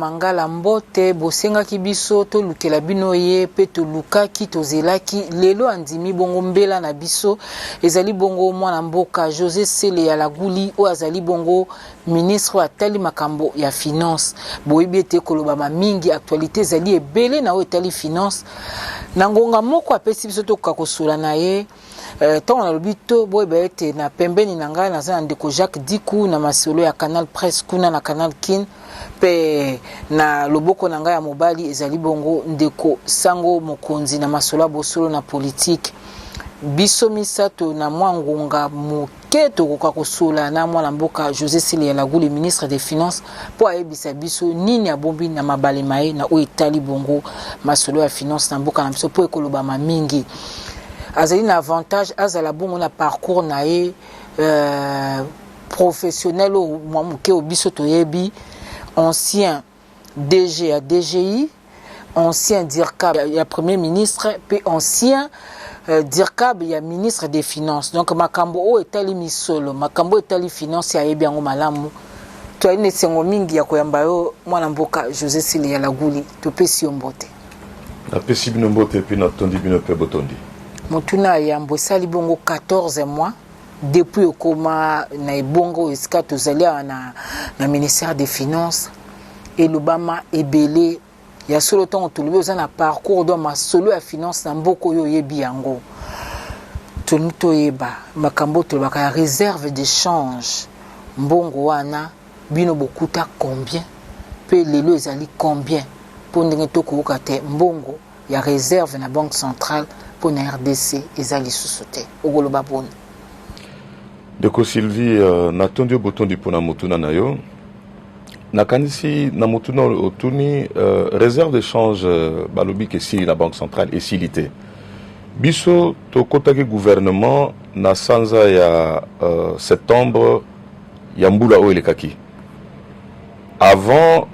Mangala mbote bosenga kibiso to lukela bino ye pe to lukaki to zelaki lelo andimi bongo mbela na biso ezali bongo mwana mboka José Sele ya Laguli o azali bongo ministre atali makambo ya finance boyebi ete koloba mingi actualité ezali ebele na o etali finance na ngonga moko apesi biso to kokosula na ye tant na lobito boyeba ete na pembeni na ngai na ndeko Jacques Dikou na masolo ya Canal Presse kuna na Canal Kin pe na loboko na ngai ya mobali ezali bongo ndeko Sango Mokonzi na masolo bosolo na politique biso misato na mwangonga moketo kokakosula na mwana mboka José Sele ya Laguli ministre des finances po ayebisa biso nini abombi na mabale maye na o etali bongo masolo ya finance na mboka na biso po ekoloba mingi azali na avantage azala bongo na parcours na ye professionnel o mwamuke o biso toyebi ancien DG à DGI, ancien DIRCAB, il y a premier ministre, puis ancien DIRCAB, il y a ministre des Finances. Donc, Makambo o etali misolo, Makambo etali finance ya yebi yango malamu. To ine sengo mingi ya koyamba yo mwana mboka José Sele ya Laguli, to pesi mbote. Na pesi bino mbote puis na tondi bino pe botondi. Motuna ya mbosali bongo 14 mois. Depuis au coma na ebongo esika tozali na ministère des finances et l'Obama ebelé ya solo temps tolobi oza na parcours do ma solo ya finance na mboko yo yebi yango tonuto yeba makambo tolobaka ya réserve d'échange mbongo wana bino bokuta combien pe lelo ezali combien pour ndenge tokoyoka te mbongo ya réserve na banque centrale pour na RDC ezali susuté ogoloba boni. Deko Sylvie, natondi botondi pona motuna na yo. Nakanisi na motuna otuni réserve d'échange balobi ke si la banque centrale est silité. Biso to kotaki gouvernement na sanza ya septembre ya mbula o elekaki. Avant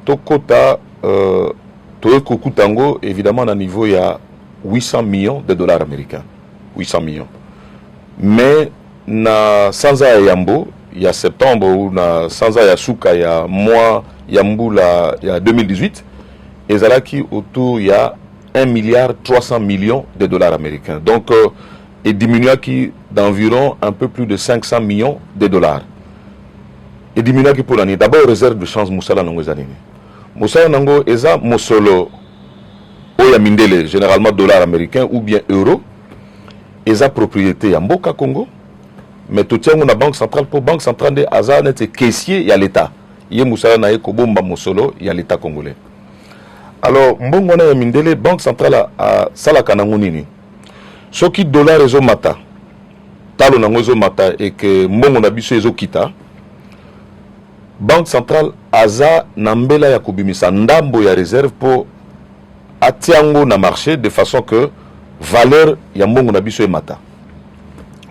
to kota to kokutango évidemment na niveau ya 800 millions de dollars américains. 800 millions. Mais na sanza ya yambo ya septembre ou na sanza ya suka ya mois ya mbula ya 2018 ezalaki autour ya 1 milliard 300 millions de dollars américains. Donc et diminua qui d'environ un peu plus de 500 millions de dollars. Et diminua qui pour l'année d'abord réserve de change musala nango ezanini. Musala nango eza mosolo oya mindele généralement dollars américains ou bien euros. Eza propriété ya mboka Congo. Mais tout tient la banque centrale pour banque centrale de Azar n'était caissier il y a l'État. Il y a Moussala na eko bomba mosolo il y a l'État congolais. Alors mbongo na mindele banque centrale a salaka nango nini. Soki dollar ezo mata. Talo nango ezo mata et que mbongo na biso ezo kita. Banque centrale Azar nambela ya kubimisa ndambo ya réserve pour atiango na marché de façon que valeur ya mbongo na biso e mata.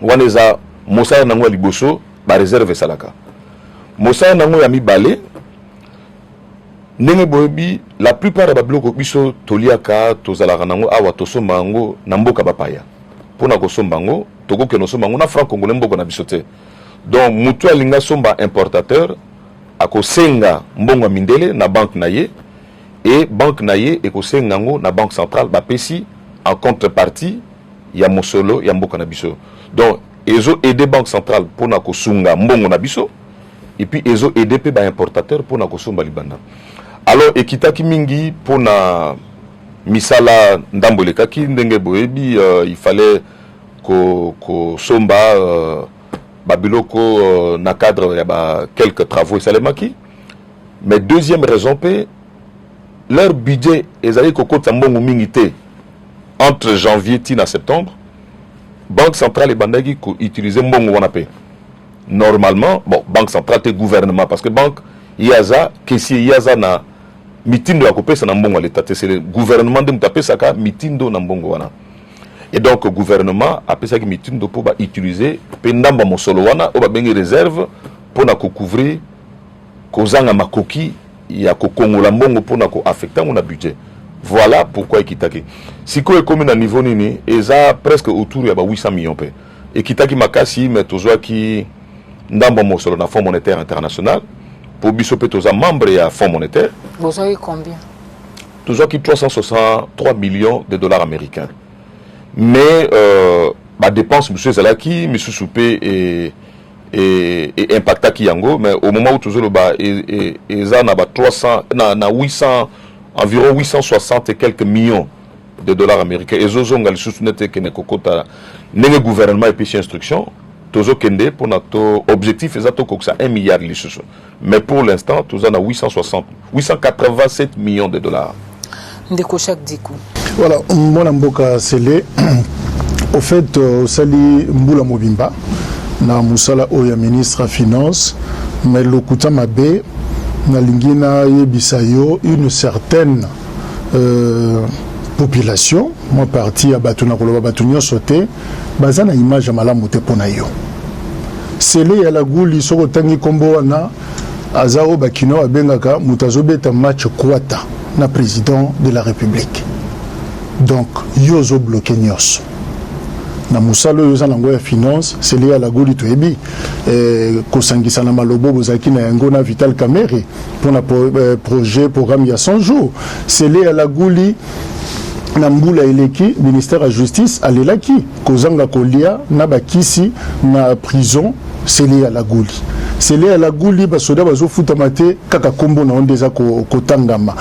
Waneza Moussa nango liboso ba réserve salaka. Moussa nango ya mibale ndenge boyebi la plupart ba biloko biso toliaka tozalaka nango awa tosomba ngo na mboka bapaya. Pona ko somba ngo tokoke no somba ngo na franc congolais mboko na biso te. Donc mutu alinga somba importateur akosenga mbongo mindele na banque na ye et banque na ye ekosenga ngo na banque centrale ba pesi en contrepartie ya mosolo ya mboka na biso. Donc ils ont aidé banque centrale pour na kosunga mbongo na biso et puis ils ont aidé pe ba importateur pour na kosomba libanda. Alors ekitaki mingi pour na misala ndamboleka ki ndenge boyebi il fallait ko somba babiloko na cadre ya ba quelques travaux salemaki. Mais deuxième raison pe leur budget ezali kokota mbongo mingi te entre janvier tina septembre. Banque centrale et bandagi ko utiliser mbongo wana pe. Normalement, bon, banque centrale et gouvernement parce que banque yaza kesi yaza na mitindo ya kopesa na mbongo l'état c'est le gouvernement de mutape saka mitindo na mbongo wana. Et donc gouvernement a pesa ki mitindo pour ba utiliser pe ndamba mosolo wana o ba bengi réserve pour na ko couvrir ko zanga makoki ya ko kongola mbongo pour na ko affecter mon budget. Voilà pourquoi Ekitaki. Si quoi est comme à niveau nini, eza presque autour de 800 millions pe. Ekitaki makasi mais toujours qui ndambo mosolo na Fonds monétaire international pour Bissopé, tous membres et à Fonds monétaire. Vous avez combien? Toujours qui 363 millions de dollars américains. Mais, ma dépense, monsieur Zalaki, monsieur Soupé et Impacta Kiyango, mais au moment où toujours le bas, et ça n'a pas 300, n'a 800, environ 860 et quelques millions de dollars américains. Et Zozo ngal sousnete que ne kokota, n'est gouvernement et puis instruction. Tozo kende pour notre objectif est à 1 milliard de sous. Mais pour l'instant, tous en a 887 millions de dollars. Ndeko chaque diku. Voilà, mon amboka sele. Au fait, sali Mbula Mobimba, na musala oya ministre à finance, mais le kuta mabe na lingina yebisayo une certaine population, moi parti à Batuna Koloba Batunyo sauté, bazana image malamu te pona yo. Sele ya la guli soko tangi kombo wana azao bakino abengaka mutazobeta match kwata na président de la République. Donc yozo bloqué nyos. Na musalo yoza nango ya finance sele ya la guli toyebi kosangisa na malobo bozaki na yango na Vital Kamerhe pour na projet programme ya 100 jours sele ya la guli na mbula eleki ministère de justice alelaki kozanga kolia na bakisi na prison sele ya la guli sele ya la guli basoda bazofuta mate kaka kombo na ondeza kotangama.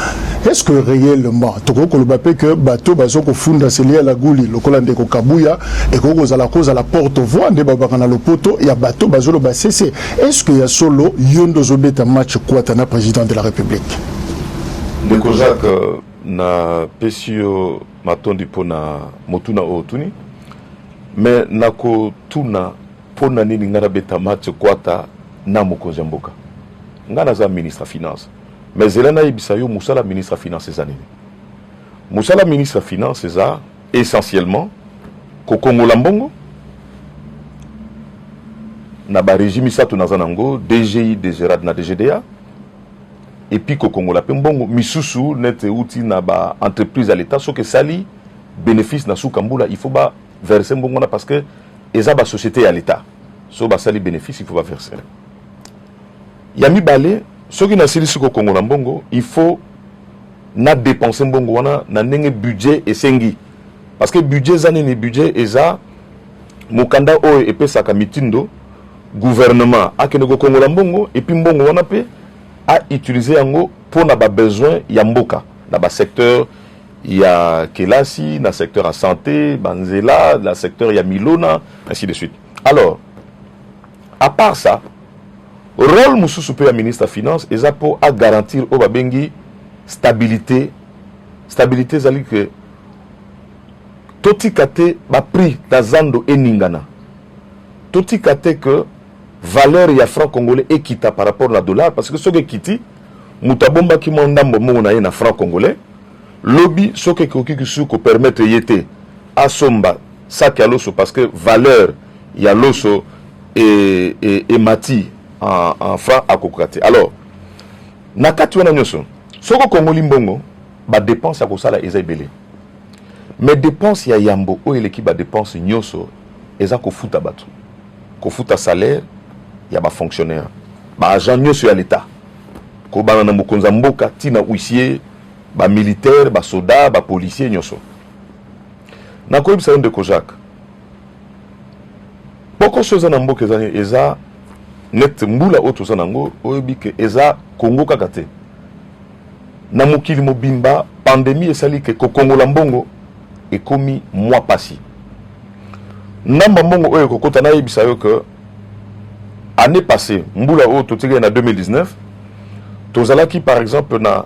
Est-ce que réellement toko koloba pe que bateau bazoko funda sele ya la guli lokola ndeko kabuya et ko za la cause à la porte-voix de babaka na lopoto ya bateau bazolo basese? Est-ce que ya solo yondo zobeta match kwata na président de la République? Ndeko Jacques na pesio matondi pona motuna otuni mais nako tuna pona nini ngana beta match kwata na mokonzi mboka ngana za ministre finance mais zelana ibisayo musala ministre finance zanini musala ministre finance za essentiellement ko kongola mbongo na ba régime sato na zanango DGI DGRAD na DGDA et puis ko kongola pe mbongo misusu nete outi na ba entreprise à l'état so que sali bénéfice na soukambula il faut ba verser mbongo na parce que eza ba société à l'état so ba sali bénéfice il faut ba verser yami balé ce qui n'a sili ko kongola mbongo il faut na dépenser mbongo wana na ndenge budget esengi parce que budget zane ni budget eza mukanda o epesaka mitindo gouvernement akene ko kongola mbongo et puis mbongo wana pe à utiliser yango pour na ba besoin ya mboka na ba secteur ya kelasi na secteur à santé banzela na secteur ya milona ainsi de suite. Alors à part ça rôle mususu pe ya ministre finance eza pour à garantir au babengi stabilité zali que totikate ba prix tazando eningana totikate que valeur ya franc congolais équita par rapport à dollar parce que ce que kiti mutabomba ki mondambo mona na franc congolais lobby ce que koki ko permettre yete asomba sac ya loso parce que valeur ya loso et mati en franc à kokate. Alors nakati wana nyoso soko kongoli mbongo ba dépense ya kosala eza ebele mais dépense ya yambo o eleki ba dépense nyoso eza ko futa batu ko futa salaire ya ba fonctionnaire ba agent nyoso ya l'état ko bana na mokonza mboka tina huissier ba militaire ba soda ba policier nyoso na ko ibisa ndeko Jacques poko chose na mboka eza net mbula oto zanango oyebike eza Congo kakate na mokili mobimba pandémie esali ke kokongola mbongo ekomi mois passé namba mbongo oyo kokota na yebisa yo que année passée mbula oyo totika na 2019 tozalaki par exemple na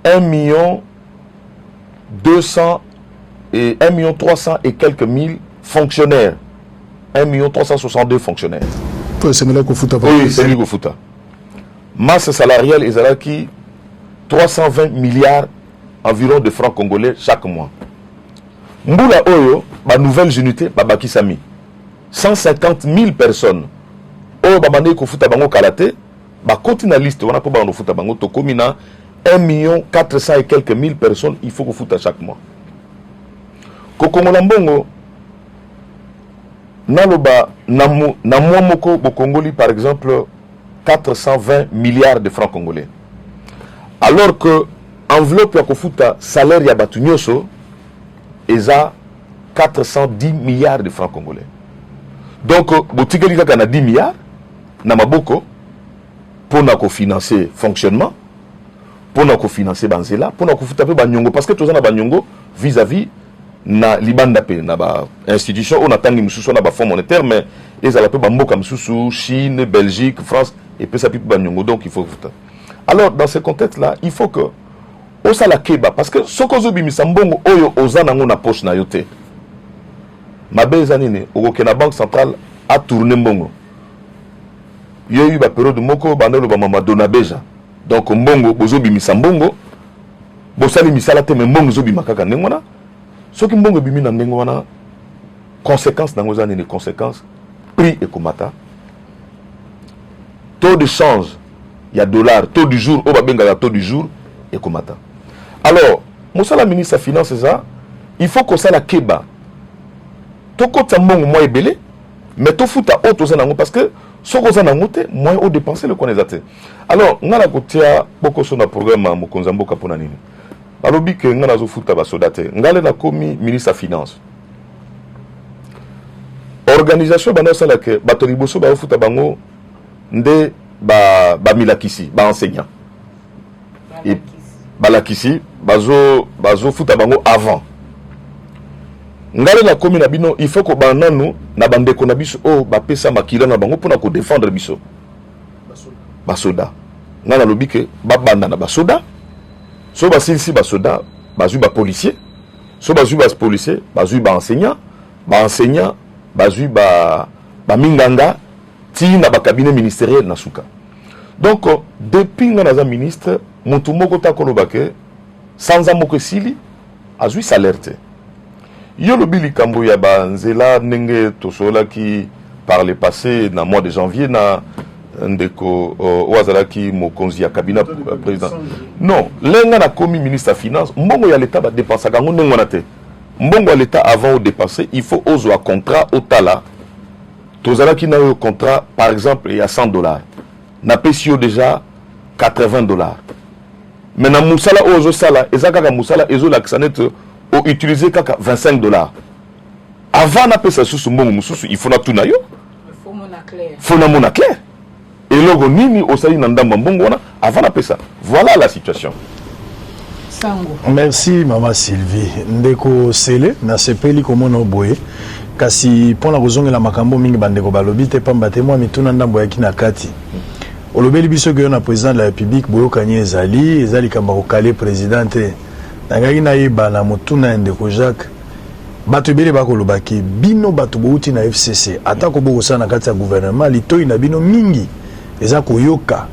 1 million 200 et 1 million 300 et quelques mille fonctionnaires 1 million 362 fonctionnaires. Oui, c'est lui qui fout. Masse salariale est 320 milliards environ de francs congolais chaque mois. Mbula Oyo, ma nouvelle unité, Babaki Sami. 150 000 personnes. Oyo, Babane Kofuta Bango Kalate, Bakoti na liste, on a pas Bango Futa Bango, Tokomina, 1 million 400 et quelques mille personnes, il faut qu'on foute chaque mois. Kokomolambongo, Naloba, Namouamoko, Bokongoli, par exemple, 420 milliards de francs congolais. Alors que enveloppe ya kofuta salaire ya batu nyoso eza 410 milliards de francs congolais. Donc botikeli kaka na 10 milliards na maboko pona ko financer fonctionnement, pona ko financer banzela, pona ko futa pe banyongo parce que tozana banyongo vis-à-vis na libanda pe na ba institution on atangi mususu na ba fonds monétaire mais les ala pe ba mboka mususu Chine, Belgique, France et pe ça pe banyongo donc il faut futa. Alors dans ce contexte là, il faut que osala keba parce que sokozo bimisa mbongo oyo ozana ngo na poche na yote. Mabeza nini okoke na banque centrale a tourner mbongo. Yoyi ba période moko bandelo ba mama dona beja. Donc mbongo bozo bimisa mbongo bosali misala te me mbongo zo bimakaka ndengwana. Soki mbongo bimi na ndengwana conséquence nango za nini conséquence prix ekomata. Taux de change il y a dollar, taux du jour, au benga taux du jour et komata. Alors, Moussa ministre des Finances, il faut que ça la keba. To kota mbongo moi ebele, mais to futa auto zanango parce que ce que zanango te moi au dépenser le connaissate. Alors, ngana kotia boko sona programme mokonza mboka pona nini. Balobi ke ngana zo futa ba sodate. Ngale na komi ministre des Finances. Organisation bana sala ke bato liboso ba futa bango nde ba milakisi ba enseignant et balakisi bazo futa bango avant ngale na komi na bino il faut ko bananu na bandeko na biso o ba pesa makila na bango pona ko défendre biso basoda ngala lobike ba banda na basoda so basilisi basoda bazui ba policier so bazui ba policier bazui ba enseignant bazui ba minganga ti na ba cabinet ministériel na suka. Donc depuis ngana ministre mutu moko ta kolobake sans amoko sili azui salaire te. Yo lobili kambo ya banzela nenge tosola ki par le passé na mois de janvier na ndeko wazala ki mokonzi ya cabinet président. Non, lenga na komi ministre des Finances, mbongo ya l'état ba dépenser kango ndengona te. Mbongo ya l'état avant de dépenser, il faut ozo contrat au tala. Tozala ki na yo contrat par exemple il y a $100. Na pesio déjà $80. Mais na musala ozo sala ezaka musala ezo la kisanet o utiliser kaka $25. Avant na pesa susu mbongo mususu il faut na tuna yo. Faut na mona clair. Et logo nini osali na ndamba mbongo wana avant na pesa. Voilà la situation. Sango. Merci Maman Sylvie. Ndeko Sele na sepeli komona oboye. Kasi pona kozongela makambo mingi bandeko balobi te pamba te moi mituna ndambo ya kina kati. Olobeli biso ke na président de la République boyokani ezali kamba ko kale présidente. Nangaki na yeba na mutuna ndeko Jacques. Bato bele bakolobaki bino bato bouti na FCC atako boko sana kati ya gouvernement litoi na bino mingi eza koyoka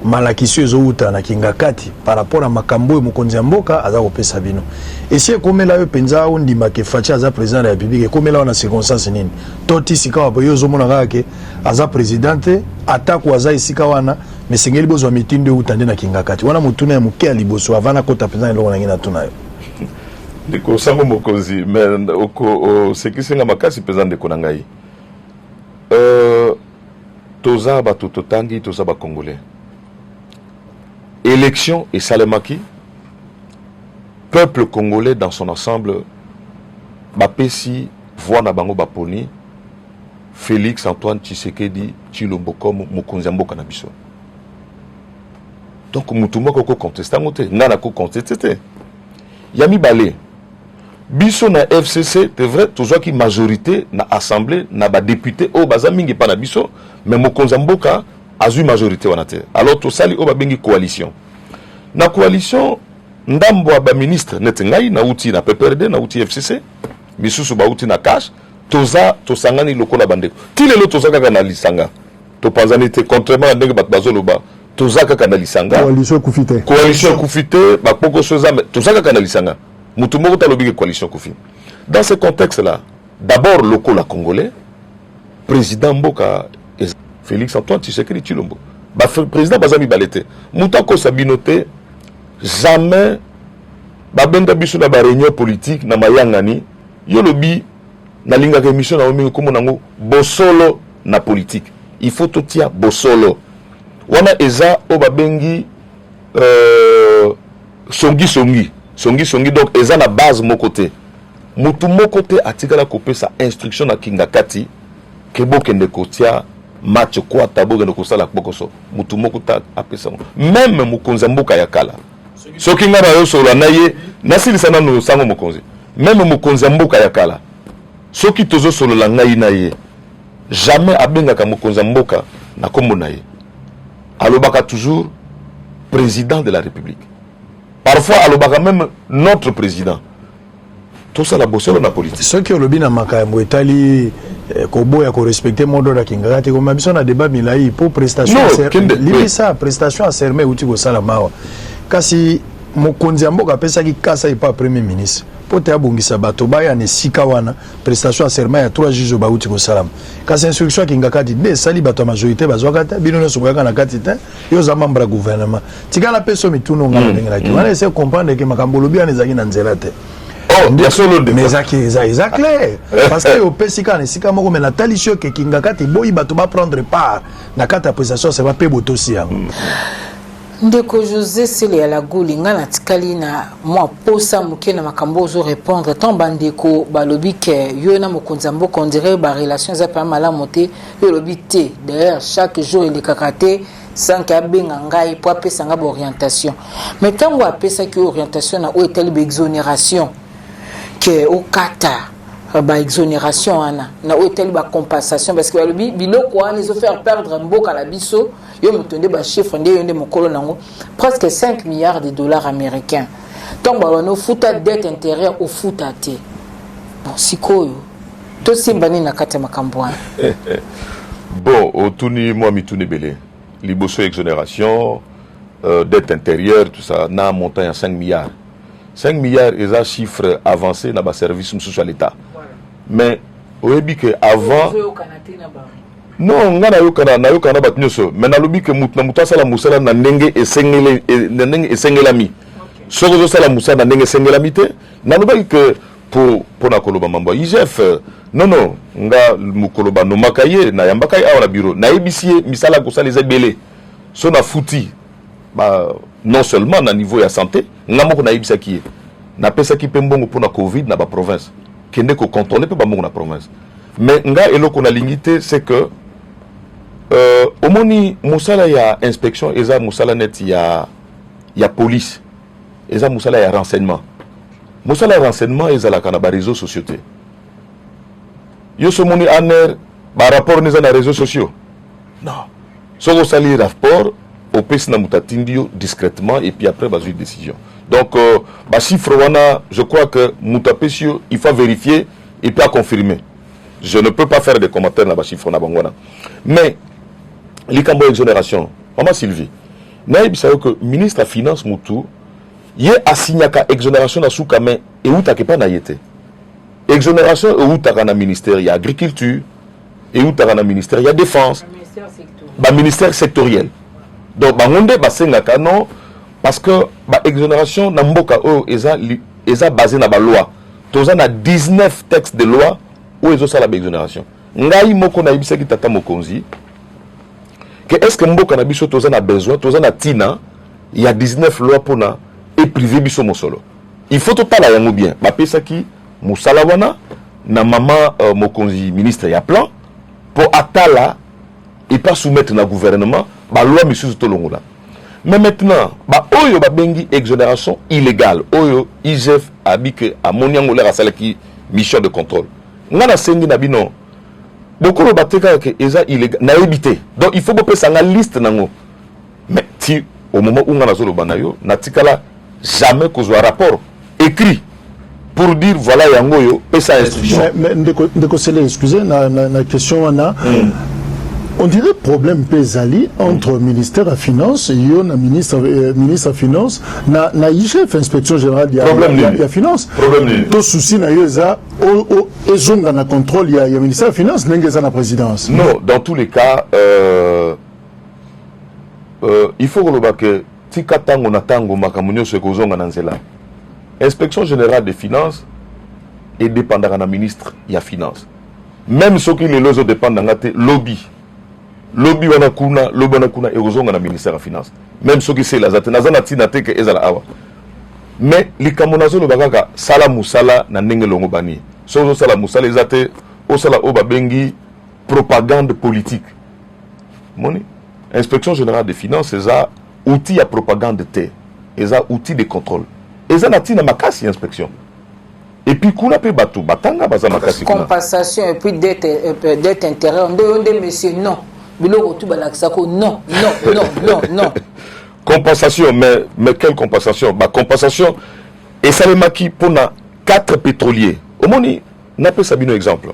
malakisi ezouta na kingakati par rapport à makambo mokonzi mboka aza kopesa bino esi komela yo penza ondima ke fachi aza président de la République komela na circonstance nini toti sika wa boyo zomona kake aza présidente atako aza isika wana mesengeli bozwa mitinde utande na kingakati wana mutuna ya muke ya liboso avana kota penza eloko na ngina tunayo ndeko sango mokonzi mais oko sekisenga makasi penza ndeko na ngai toza bato totangi toza ba congolais élection et salemaki peuple congolais dans son ensemble bapesi voix na bango baponi Félix Antoine Tshisekedi Tshilombo comme mokonzi mboka na biso. Donc mutu moko ko contester ngote ngana ko contester te yami balé biso na FCC c'est vrai toujours qui majorité na assemblée na ba député o baza mingi pa na biso mais mokonzi mboka azui majorité wana te. Alors to sali o ba bengi coalition na coalition ndambo ba ministre netengai na uti na PPRD na uti FCC misusu ba uti na cash toza tosangani lokola bandeko ti lelo toza kaka na lisanga to panzani te contrairement à ndenge bat bazoloba toza kaka na lisanga coalition kufite ba poko soza toza kaka na lisanga mutu moko talobi coalition kufi. Dans ce contexte là d'abord lokola congolais président mboka Félix Antoine Tshisekedi Tshilombo ba président bazami balete mutako sabinote jamais ba benda biso na ba réunion politique na mayangani yo lobi na linga ka émission na omi komo nango bosolo na politique il faut totia bosolo wana eza obabengi songi donc eza na base mon côté mutu mon côté atikala kopesa instruction na kingakati kebokende kotia match kwa tabogende kosala bokoso mutu moko ta apesa même mukonza mboka ya kala soki ngana yo solo na ye nasilisa nanu sango mokonzi même mukonza mboka ya kala soki tozo solo la ngai na ye jamais abengaka mukonza mboka na kombo na ye alobaka toujours président de la République. Parfois, alobaka même notre président. Tout ça, la bosse dans la politique. Ce qui est le bien à Makaïmo, Italie, Kobo, il faut respecter mon droit qui ngati. Comme même si on a débat milai pour prestation. Non, ça prestation à sermer ou tu go salamawa. Kasi mokonzi mboka pesa ki kasa ipa premier ministre. Pote abongisa bato baya ne sikawana prestation à serment ya 3 juges ba uti ko salam. Kasi instruction ki ngakati de sali bato majorité bazwakata bino no sokaka na kati te yo za membre gouvernement. Tikala peso mituno ngala ngala ki. Wana essayer comprendre que makambo lobi anezaki na nzela te. Oh, bien sûr le mais ça clair parce que au pesika ne sika moko mais la talisio ke kingakati boyi bato ba prendre part na kata prestation c'est pas pe botosi yango. Ndeko José Sele ya la Guli nga na tikali na mwa posa muke na makambo ozo répondre tant bandeko balobi ke yo na mokonza mboka on dirait ba relations za pa malamu te yo lobi te d'ailleurs chaque jour il est kakaté sans ka benga ngai po apesa nga ba orientation mais tango apesa ki orientation na o etali ba exonération que au kata ba exonération ana na o etali ba compensation parce que balobi biloko wana ils ont fait perdre mboka la biso. Yo mutonde ba chiffre ndé yonde mokolo nango presque 5 milliards de dollars américains. Donc ba no futa dette intérieure au futa té. Bon sikoyo. To simbani na kata makambo. Bon, otuni moi mituni belé. Liboso exonération dette intérieure tout ça na montant à 5 milliards. 5 milliards est un chiffre avancé dans ba service social l'état. Mais au début que avant non ngana yokana na yokana batnyoso mais na lobi que mutu sala musala na ndenge esengela mi soko zo sala musala na ndenge esengela mi te na lobi que pour na koloba mambo IGF non nga mukoloba no makaye na yambaka awa na bureau na ebisie misala ko sala ezebele so na futi ba non seulement na niveau ya santé nga moko na ebisa ki na pesa ki pembongo pour na covid na ba province kende ko contrôler pe ba mbongo na province mais nga eloko na lingité c'est que au moni musala ya inspection eza musala net ya police eza musala ya renseignement musala ya renseignement eza la kana ba réseaux sociaux te yo so moni aner ba rapport neza na réseaux sociaux non so ko sali rapport au pes na mutatindio discrètement et puis après ba une décision donc ba chiffre wana je crois que mutapesio il faut vérifier et puis à confirmer. Je ne peux pas faire des commentaires dans le chiffre na bangwana. Mais likambo exonération, maman Sylvie, naïb sayo que ministre de finance mutu yé asignaka exonération na soukame et où ta kepa na yete. Exonération où ta kana ministère y a agriculture et où ta kana ministère y a défense. Ba ministère sectoriel. Donc ba ngonde ba sengaka non parce que ba exonération na mboka o eza basé na ba loi. Toza na 19 textes de loi où ils ont ça la exonération. Ngai moko na ibisa ki tata mokonzi que est-ce que mboka na biso toza na besoin toza na tina il y a 19 lois pour na et privé biso mosolo. Il faut to tala yango bien. Ba pesa ki musala wana na mama mokonzi ministre ya plan pour atala et pas soumettre na gouvernement ba loi misusu to longola. Mais maintenant ba oyo ba bengi exonération illégale oyo IGF abike amoniango la salaki mission de contrôle. Ngana sengi na bino bokolo bateka ke eza illégal na éviter donc il faut bopesa nga liste nango mais si au moment où ngana zolo banayo na tikala jamais kozwa rapport écrit pour dire voilà yango yo pesa instruction mais ndeko Sele excusez na question wana on dirait problème pesali entre ministère de finance et yo na ministre de finance na IGF inspection générale de finance problème to souci na yo za ezonga na contrôle ya ministère de finance n'engeza na présidence non dans tous les cas il faut que tika tango na tango makamunyo se kozonga na nzela inspection générale des finances et dépendra na ministre ya finance même ceux qui les lozo dépendent ngate lobby lobby wana kuna et ozonga na ministère de finance même ceux qui c'est la zate nazana tina te ke ezala awa mais likambo nazolo bakaka sala musala na ndenge longo bani so sala musala ezate o sala o babengi propagande politique moni inspection générale des finances eza outil à propagande te eza outil de contrôle eza na tina makasi inspection et puis kuna pe batu batanga baza makasi compensation et puis dette intérêt on dit monsieur non biloko tu balakisa ko non compensation mais quelle compensation bah compensation et ça le maki pour na 4 pétroliers au moni n'a pas sabino exemple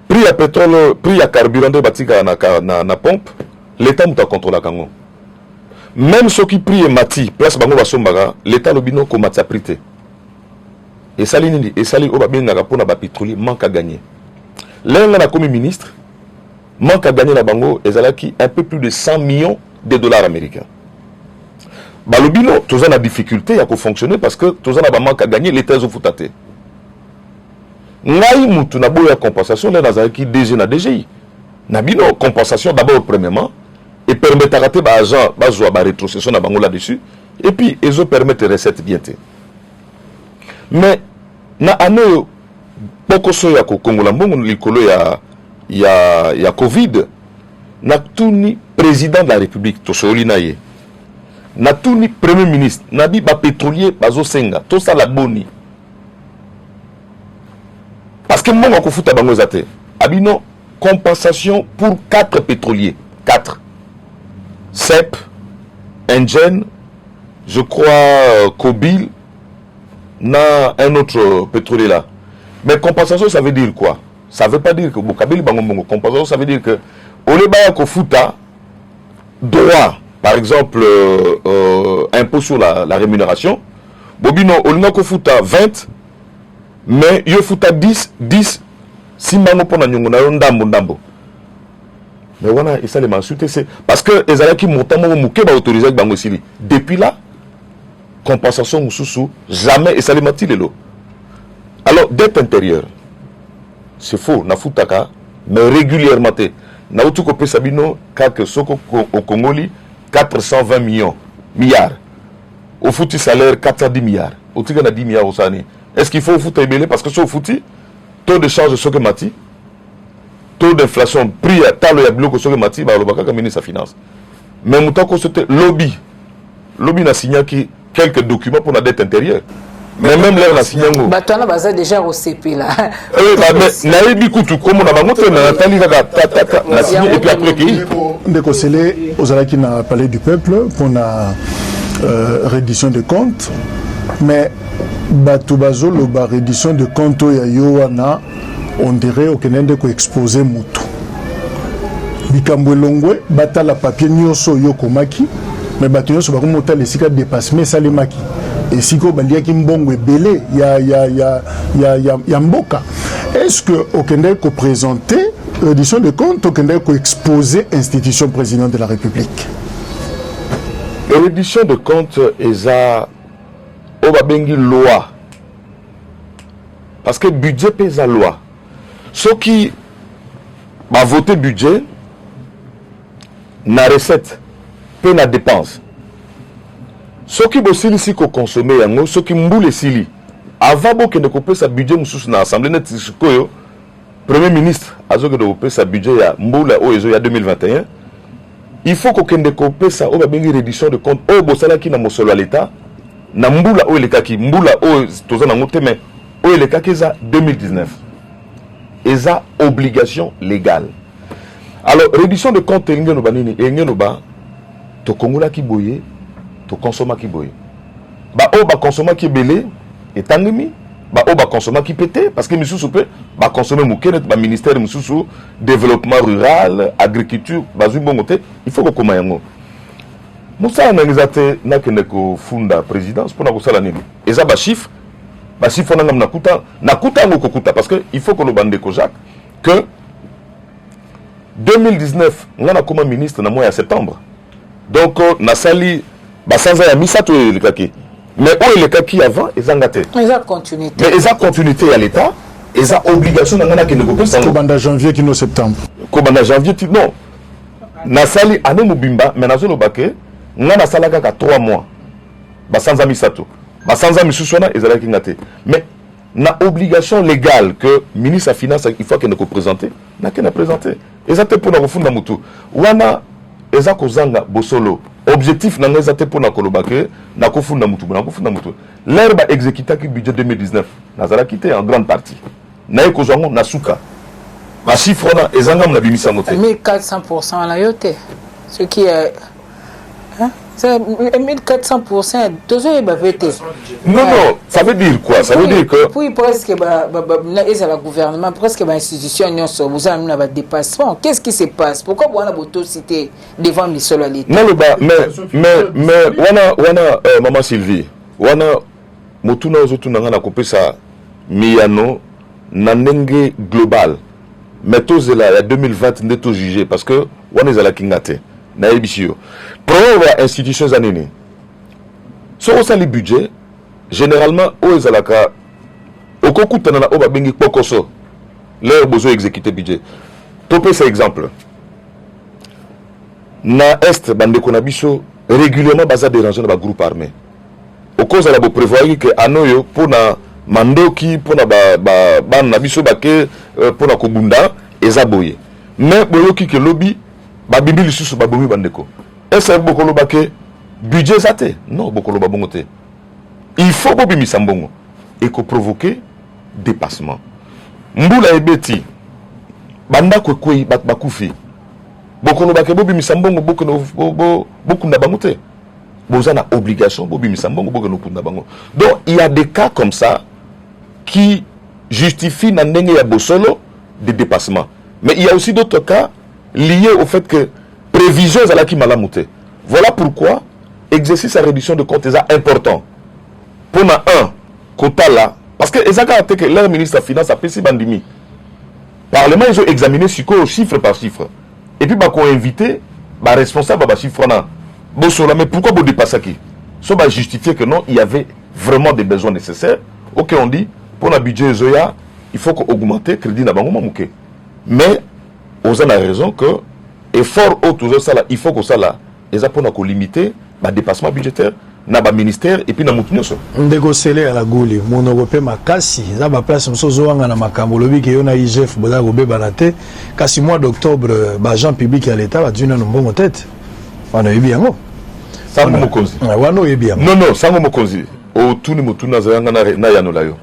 prix à pétrole prix à carburant de batika na pompe l'état muta contrôle kango même ceux qui prient mati place bango basombaga l'état lobino ko matsa prité et sali nini et sali obabenga pour na ba pétrolier manque à gagner l'un na comme ministre manque à gagner la bango ezalaki un peu plus de 100 millions de dollars américains. Balobino, tous en a difficulté à fonctionner parce que tous en a manque à gagner les thèses au foutate. Ngai mutu na boya compensation là nazaki DG na DGI. Nabino compensation d'abord premièrement et permettre à rater ba agent ba joa ba rétrocession na bango là-dessus et puis ils ont permettre recettes bien té. Mais na ano poko so ya ko Congo la mbongo likolo ya Covid na tuni président de la République to soli na ye na tuni premier ministre na bi ba pétrolier bazo senga to sala boni parce que mon ko futa bango zate abino compensation pour 4 pétroliers 4 CEP Engen je crois Kobil na un autre pétrolier là mais compensation ça veut dire quoi? Ça ne veut pas dire que Bokabeli Bango compensation, ça veut dire que au Liban Kofuta droit, par exemple impôt sur la rémunération, Bobino au Liban Kofuta 20, mais yo futa 10 si mango pona nyongo na ndambo. Mais voilà, et ça les m'insulter c'est parce que les alaki montant muke ba autoriser bango sili. Depuis là compensation mususu jamais et ça les mati lelo. Alors dette intérieure c'est faux, na futaka, mais régulièrement. Na utuko pesabino, kake soko au Congoli, 420 milliards. Au foutu salaire, 410 milliards. Au tika na 10 milliards au sani. Est-ce qu'il faut au foutu ébélé? Parce que sur au foutu, taux de change de soke mati, taux d'inflation, prix à talo ya bloc au soke mati, bah, le baka ministre sa finance. Mais moutako c'était lobby. Lobby n'a signé quelques documents pour la dette intérieure. Mais même là, on a signé un mot. Bah, toi, on a déjà au CP là. Oui, mais Naïbi Koutou, comme on a montré, Nathalie a signé et puis après qui Ndeko Sele, Ozalaki n'a parlé du peuple pour la reddition de comptes. Mais Batoubazo, la reddition de comptes, Yoana, on dirait au Kenya ko exposé Moutou. Bikambo Longwe, Batala papier Nyoso Yokomaki, mais Batunyoso Bakumota les sika dépasse, mais Salimaki. Et si vous avez un bon belé, il y a mboka. Est-ce que au Kenya ko présenter l'édition de compte, au Kenya ko exposer institution président de la République? L'édition de compte est à Obabengi loi. Parce que budget pèse la loi. Ceux qui va voter budget, na recette, peut na dépense. Ceux qui bossent ici qu'on consomme, ceux qui mboulent ici, avant que ne coupe sa budget dans l'Assemblée, le Premier ministre a dit que sa budget il y a 2021. Il faut qu'on ne coupe sa réduction de compte au bossala qui n'a pas l'État. Na mboula o le kaki mboula o tozana ngote mais o le kaki za 2019. Eza obligation légale. Alors réduction de compte ngeno banini ngeno ba to kongola ki boye to consomma ki boye. Ba o ba consomma ki belé etangimi ba o ba consomma ki pété parce que misusu pe ba consommer mukene ba ministère misusu développement rural agriculture bazu bongote il faut ko koma yango. Moussa n'exate n'a que neko funda présidence pour na sala nini. Eza ba chiffre on a nakuta ngokokuta parce que il faut que le bande ko Jacques que 2019 on a comme ministre na mois de septembre. Donc na sali ba sanza ya misato le kaki. Mais où le kaki avant ezangate. Eza continuité. Mais eza continuité à l'état, eza obligation na ngana que neko Kobanda janvier kino septembre. Kobanda janvier non. nasali ane mobimba mais nazolo bake nga nasala kaka 3 mois basanza misato basanza misusu wana ezalaki nga te mais na obligation légale que ministre ya finance il faut qu'elle ne présenter na qu'elle présenter ezate pour na kofunda mutu wana eza kozanga bosolo objectif na ngeza te pour na kolobake na kofunda mutu l'air ba exécuter ki budget 2019 nazala quitté en grande partie na ekozango na suka ba chiffre na ezanga na bimisa moté 1400% la yote ce qui est c'est 1400%. Non, ça veut dire quoi? Ça veut dire que. Puis presque, le gouvernement, presque l'institution, vous avez un dépassement. Qu'est-ce qui se passe? Pourquoi vous avez l'autocité devant Michel l'État? Non, mais, Maman Sylvie, wana motuna ozotuna ngana kopé ça miyano nanenge global. Mais tous là, il y a 2020, n'est tout jugé parce que wana ezala kingate. Na ebisio. Pour les institutions années. So au sali budget, généralement au ezalaka au kokutana na oba bengi pokoso. Leur besoin exécuter budget. Topé cet exemple. Na est bande konabiso régulièrement baza déranger dans groupe armé. Au cause la bo prévoir que anoyo pour na mandoki pour na ba na biso bake pour na kobunda ezaboye. Mais boyoki que lobby ba bimbi lisusu ba bomi bandeko. Est-ce que bokolo bake budget zate? Non, bokolo ba bongote. Il faut bobimi sambongo et ko provoquer dépassement. Mbula ebeti banda kwekwe bakufi. Bokolo bake bobimi sambongo boku na bangote. Bozana obligation bobimi sambongo boku na bango. Donc il y a des cas comme ça qui justifient na ndenge ya bosolo des dépassements. Mais il y a aussi d'autres cas liés au fait que prévision zalaki malamute. Voilà pourquoi exercice à réduction de comptes est important. Pour un quota là, parce que ezaka que leur ministre de Finance a PC Bandimi. Parlement ils ont examiné chiffre par chiffre. Et puis bah qu'on invité bah responsable bah chiffre là. Bon sur là mais pourquoi vous dépassez qui? Ça va justifier que non, il y avait vraiment des besoins nécessaires. OK, on dit pour le budget Zoya, il faut augmenter crédit na bango mamouké. Mais on a raison que effort autour ça là, il faut que ça là, les apports qu'on limiter le dépassement budgétaire na ba ministère et puis na mutunyo so. Ndeko sele à la gouli, mon européen makasi, za ba place msozo wanga na makambo lobi ke yona IGF boza go beba te, kasi mois d'octobre ba agent public à l'état ba djuna mbongo tête. Wana yebi yango. Sango mokonzi. Wana yebi yango. Non, sango mokonzi. O tuni mutuna za yanga na yanola yo.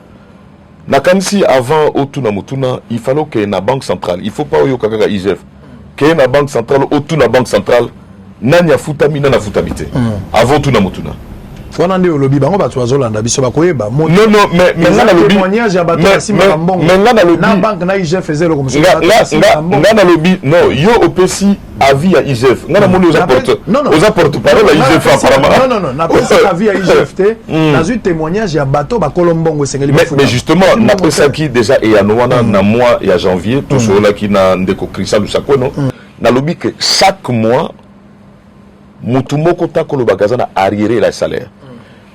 Na kanisi avant o tuna mutuna, il fallait que na banque centrale, il faut pas yo kaka IGF. Que na banque centrale o tuna banque centrale nanya futami na futamite. Avant tuna mutuna. Wana ndio lobi bango ba twazolanda biso ba koyeba. Non, mais ngana lobi témoignage ya bato asima mbongo. Mais ngana lobi na banque na IGF faisait le comme ça. Ngana lobi non, yo opesi avis à IGF. Ngana moni aux apporte parole à IGF apparemment. Non, na pesa avis à IGF te. Na zu témoignage ya bato ba kolombongo sengeli ba. Mais justement, na pesa qui déjà et wana na mois ya janvier, tout cela qui na ndeko Christian Lusako non. Na lobi que chaque mois mutumoko takolo bagaza na arriéré la salaire.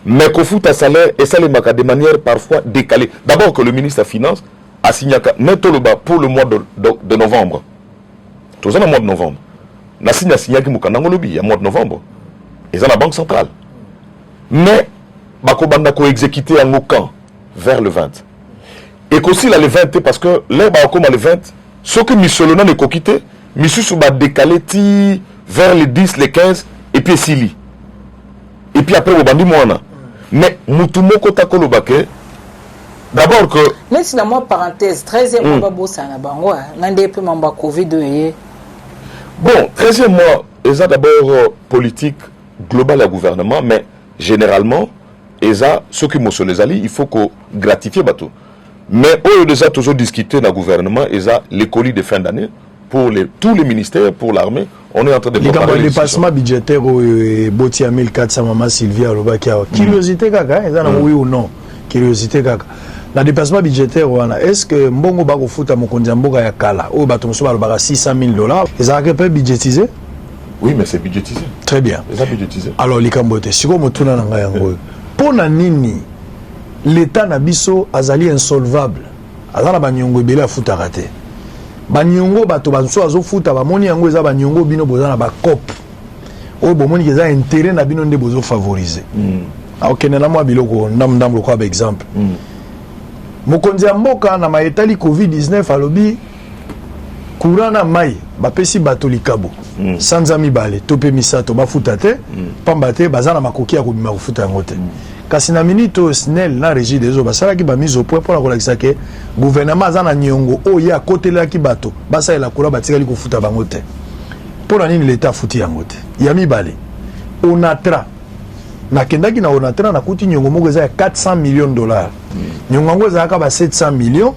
Mais qu'on fout à salaire et ça les marque de manière parfois décalée. D'abord que le ministre des Finances a signé pour le mois de novembre. Tout ça le mois de novembre. Na signé il y a mois de novembre. Et ça la banque centrale. Mais bakobanda ko exécuté en camp vers le 20. Et qu'aussi là le 20 parce que là comme le 20 ce que Michelona ne quitté, Michel va décaler vers les 10 les 15 et puis Sili. Et puis après au bandi moana. Mais mutumoko takolo bake d'abord que mais c'est la moi parenthèse 13e mois bossa na bango ngande pe mamba covid ye. Bon 13e mois eza d'abord politique globale à gouvernement mais généralement eza ceux qui mo les ali il faut que gratifier bateau. Mais on déjà toujours discuté dans le gouvernement eza les colis de fin d'année pour tous les ministères, pour l'armée, on est en train de préparer les dépassement budgétaire au Botia 1400 Maman Sylvia Lobakia. Curiosité kaka, oui ou non? Curiosité kaka. La dépassement budgétaire est-ce que mbongo bako futa mokonzi mboka ya kala o bato musoba lobaka $600,000 ezaka pe budgétisé? Oui, mais c'est budgétisé. Très bien. C'est budgétisé. Alors likambote, siko motuna na ngai yango. Pona nini l'état na biso azali insolvable. Azana banyongo ebele afuta raté. banyongo bato bazo azofuta bamoni yango eza banyongo bino boza na bacope oyo bomoni eza intérêt na bino nde bozo favoriser akokende na mwa biloko ndambu lokwa ba exemple mokonzi ya mboka na maetali covid-19 alobi courant na mai bapesi bato likabo sanza mibale to pe misato bafuta te pamba te baza na makoki ya kobima kofuta yango te kasi na minute SNEL na régie des eaux basalaki bamise au point mpona kolakisa ke gouvernement aza na niongo oyo akotelaki bato basalela courant batikali kofuta bango te mpona nini leta afuti yango te ya mibale onatra nakendaki na onatra nakuti niongo moko eza ya 400 millions de dollars niongo yango ezalaka ba 700 millions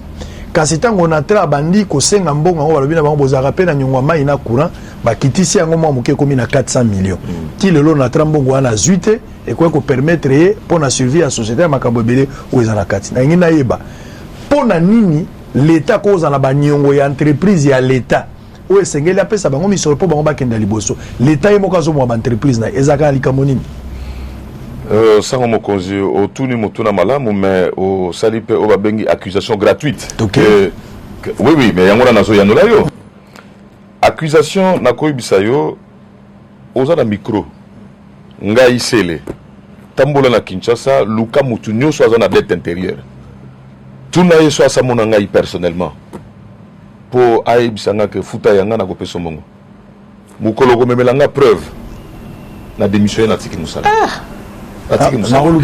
kasi ntango onatra abandi kosenga mbongo yango balobi na bango bozalaka mpe na niongo ya mai na courant bakitisi yango mwa moke ekomi na 400 millions ti lelo onatra mbongo wana azwi te ekoki kopermettre ye mpona survie ya société ya makambo ebele oyo eza na kati nangi nayeba mpona nini leta koza na baniongo ya entreprise ya leta oyo esengeli apesa bango misolo mpo bango bakenda liboso leta ye moko azomwa baentreprise na ezalaka na likambo nini sango mokonzi otuni motuna malamu mais osali mpe oyo babengi accusation gratuite oui mais yango wana nazoyanola yo accusation nakoyebisa yo oza na micro ngai sele tambola na Kinshasa luka mutu nyonso aza na dette intérieure tuna ye so asamona ngai personnellement po ayebisa nga ke futa yanga na kopesa mbongo mokolo komemela nga preuve na démission ye na tiki mosala non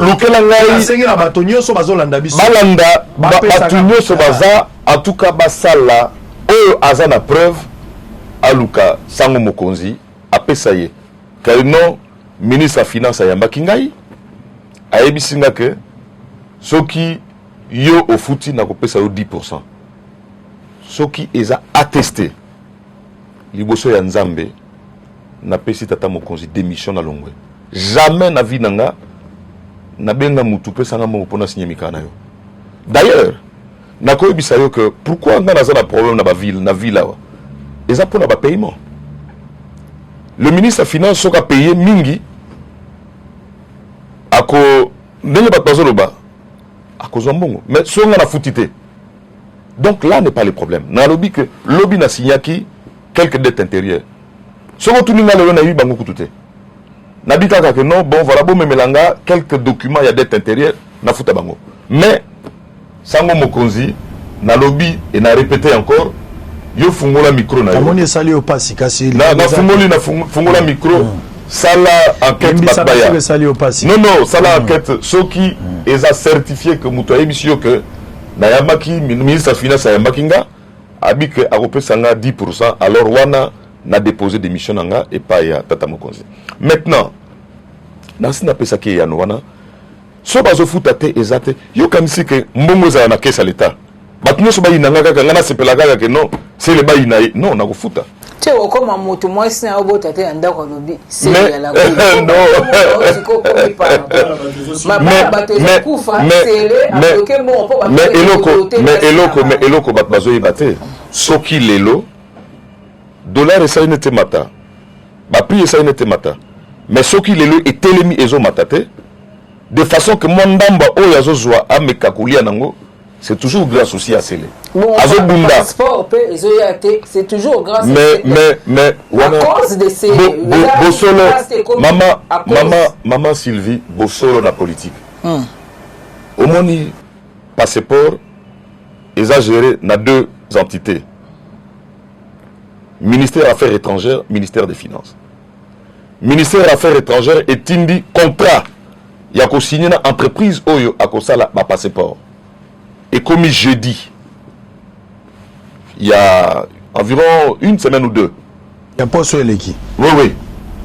lukela ngai bato nyonso bazolanda biso balanda bato nyonso baza en tout cas basala oyo aza na preuve aluka sango mokonzi apesa ye car non ministre ya finance ayambaki ngai ayebisi nga ke soki yo ofuti na kopesa yo 10% soki eza attesté liboso ya nzambe napesi tata mokonzi démission na longwe jamais na vie nanga nabenga mutu pesanga mo pona signer mikana yo d'ailleurs nakoyebisa yo que pourquoi nga naza na problème na ba ville na ville awa eza pona ba paiement le ministre des finances soka payé mingi ako ndenge bato bazoloba akozwa mbongo mais songa na futite donc là n'est pas le problème na lobby que lobby na signaki quelques dettes intérieures soko tuni nga lelo na yi bango kutute na bikaka que non bon voilà bon memelanga quelques documents ya dette intérieure na futa bango mais sango mokonzi na lobby et na répéter encore yo fungola micro na yo amoni esali yo pasi kasi na fungoli na fungola micro sala enquête batbaya non sala enquête soki eza certifié que muto ayebisi yo que na yamaki ministre des finances ayambaki nga abi que akopesa nga 10% alors wana na déposé démission nanga et pas ya tata mokonzi maintenant nasi na pesa ki ya wana so bazofuta te ezate yo kamisi ke mbongo za na caisse à l'état bato nyonso bayinanga kaka nga nasepela kaka ke non c'est le bayina non nakofuta te okoma moto mwasi na obota te ndako lobi c'est ya la mais eloko bato bazoyeba te soki lelo dollar esali nete mata baprix esali nete mata mais soki lelo etelemi ezomata te de façon que mon ndamba oyo azozwa ameka kolia nango c'est toujours grâce aussi à Sélé. Bon, c'est toujours grâce mais à cause de ces Bossolo, maman Sylvie, Bossolo la politique. Au moni passeport, exagéré dans deux entités. Ministère des Affaires étrangères, ministère des Finances. Ministère des Affaires étrangères est indi contrat. Il y a signé une entreprise oyo a kosala ma passeport. Et comme jeudi, il y a environ une semaine ou deux. Il y a pas sur l'équipe. Oui.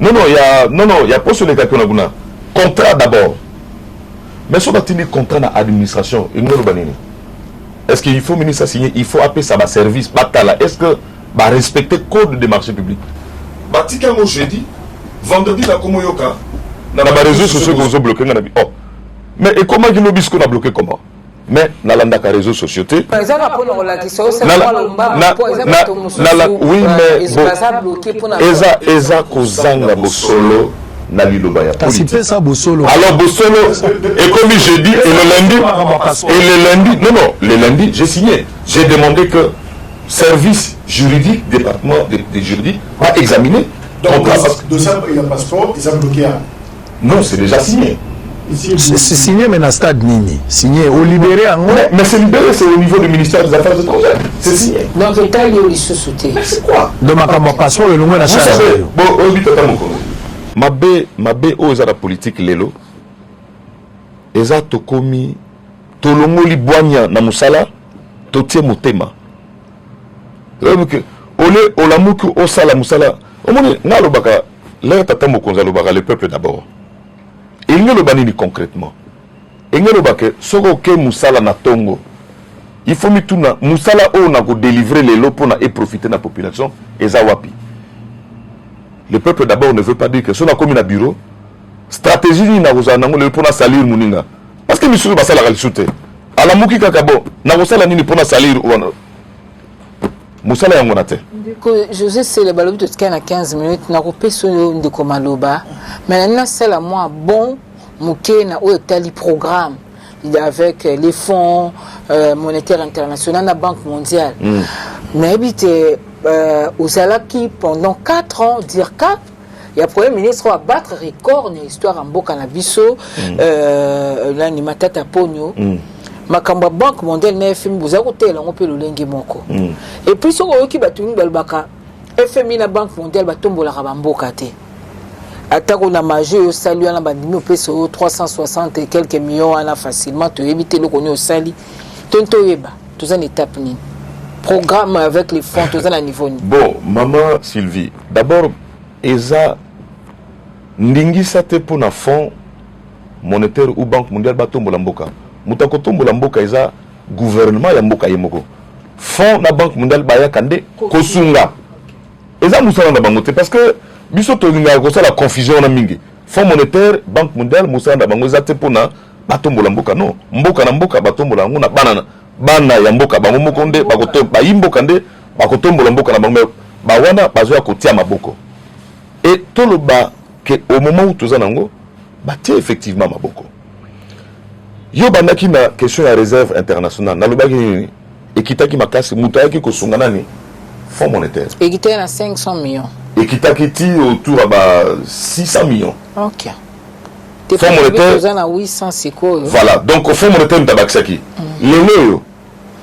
Non, il y a pas sur l'équipe qu'on a. Contrat d'abord. Mais si on a tenu contrat dans l'administration, est-ce qu'il faut ministre signer, il faut appeler ça ma service, est-ce que va respecter le code des marchés publics? Batika mo jeudi, vendredi la komo yoka. Dans les réseaux sociaux qu'on a bloqué, oh. Mais et comment il qu'on a bloqué comment? Mais dans les réseaux sociaux, oui, mais Eza kozanga bosolo na liloba ya politique. Ça Bosolo. Alors Bosolo, et comme je dis, et le lundi, non, le lundi, j'ai signé. J'ai demandé que service juridique, département des juridiques, va examiner. Donc, il y a passeport, ils ont bloqué. Non, c'est déjà signé. C'est signé, mais dans le stade Nini. Signé, au libéré en haut. Mais c'est libéré, c'est au niveau du ministère des Affaires étrangères. C'est signé. Donc, l'État, il y a eu sous-souté. Mais c'est quoi? Donc, ma passeport, le nom de la Vous savez, bon, on dit tata moko. Mabe oza la politique lelo. Eza tokomi tolongoli boanya na musala totie motema. Ole olamuki osala musala. Omoni na lobaka le tata mokonza lobaka le peuple d'abord. Inge lobanini concrètement. Inge lobaka soko ke musala na tongo. Il faut mituna musala o na ko délivrer les lots pour na et profiter na population eza wapi. Le peuple d'abord ne veut pas dire que si on a commis un bureau, stratégie ni na rosa nango le pour na salir muninga. Parce que monsieur ba sala kalisute. Ala muki kakabo na rosala nini pour na salir wana. Musala yango na te. José c'est le balobi to na 15 minutes na ko peso ndiko maloba. Mais na sala moi bon muke na o tali programme avec les fonds monétaires internationaux la Banque mondiale. Mais habite aux Alaki pendant 4 ans, dire 4, il y a le Premier ministre à battre record dans l'histoire en Bokanabiso, là, ni Matata Pogno. Makamba Banque mondiale n'a FMI, vous avez côté, là, on peut le lengue moko. Et puis, ce qui va tout le monde, FMI, la Banque mondiale, va tomber la Rabambokate. Attaque on a majé au salut à la bandime au PSO 360 et quelques millions à la facilement, tu éviter le connu au sali. Tonto Yeba, tout ça étape ni. Programme avec les fonds, tout ça à niveau. Bon, maman Sylvie, d'abord, Eza Ndingi Sate pour un fonds monétaire ou Banque mondiale Batombo Lamboka. Mutakotombo Lamboka Eza gouvernement Yamboka Yemoko. Fonds na Banque mondiale Baya Kande Kosunga. Eza Moussa Bangote parce que biso tolinga ko la confusion na mingi. Fonds monétaire Banque mondiale Moussa Bango Zate pour na Batombo Lamboka non. Mboka na Mboka Batombo Lambo na banana. Bana ya mboka bango mokonde bakoto ba yimboka nde bakotombola mboka na bango ba wana bazo ya kotia maboko et toloba que au moment où toza nango batie effectivement maboko yo bandaki na question ya réserve internationale na lobaki nini ekitaki makasi mutaki kosunga nani fonds monétaire ekitaki na 500 millions ekitaki ti autour à ba 600 millions. OK. Fonds monétaire na 800 siko. Voilà, donc au fonds monétaire ntabakisaki lelo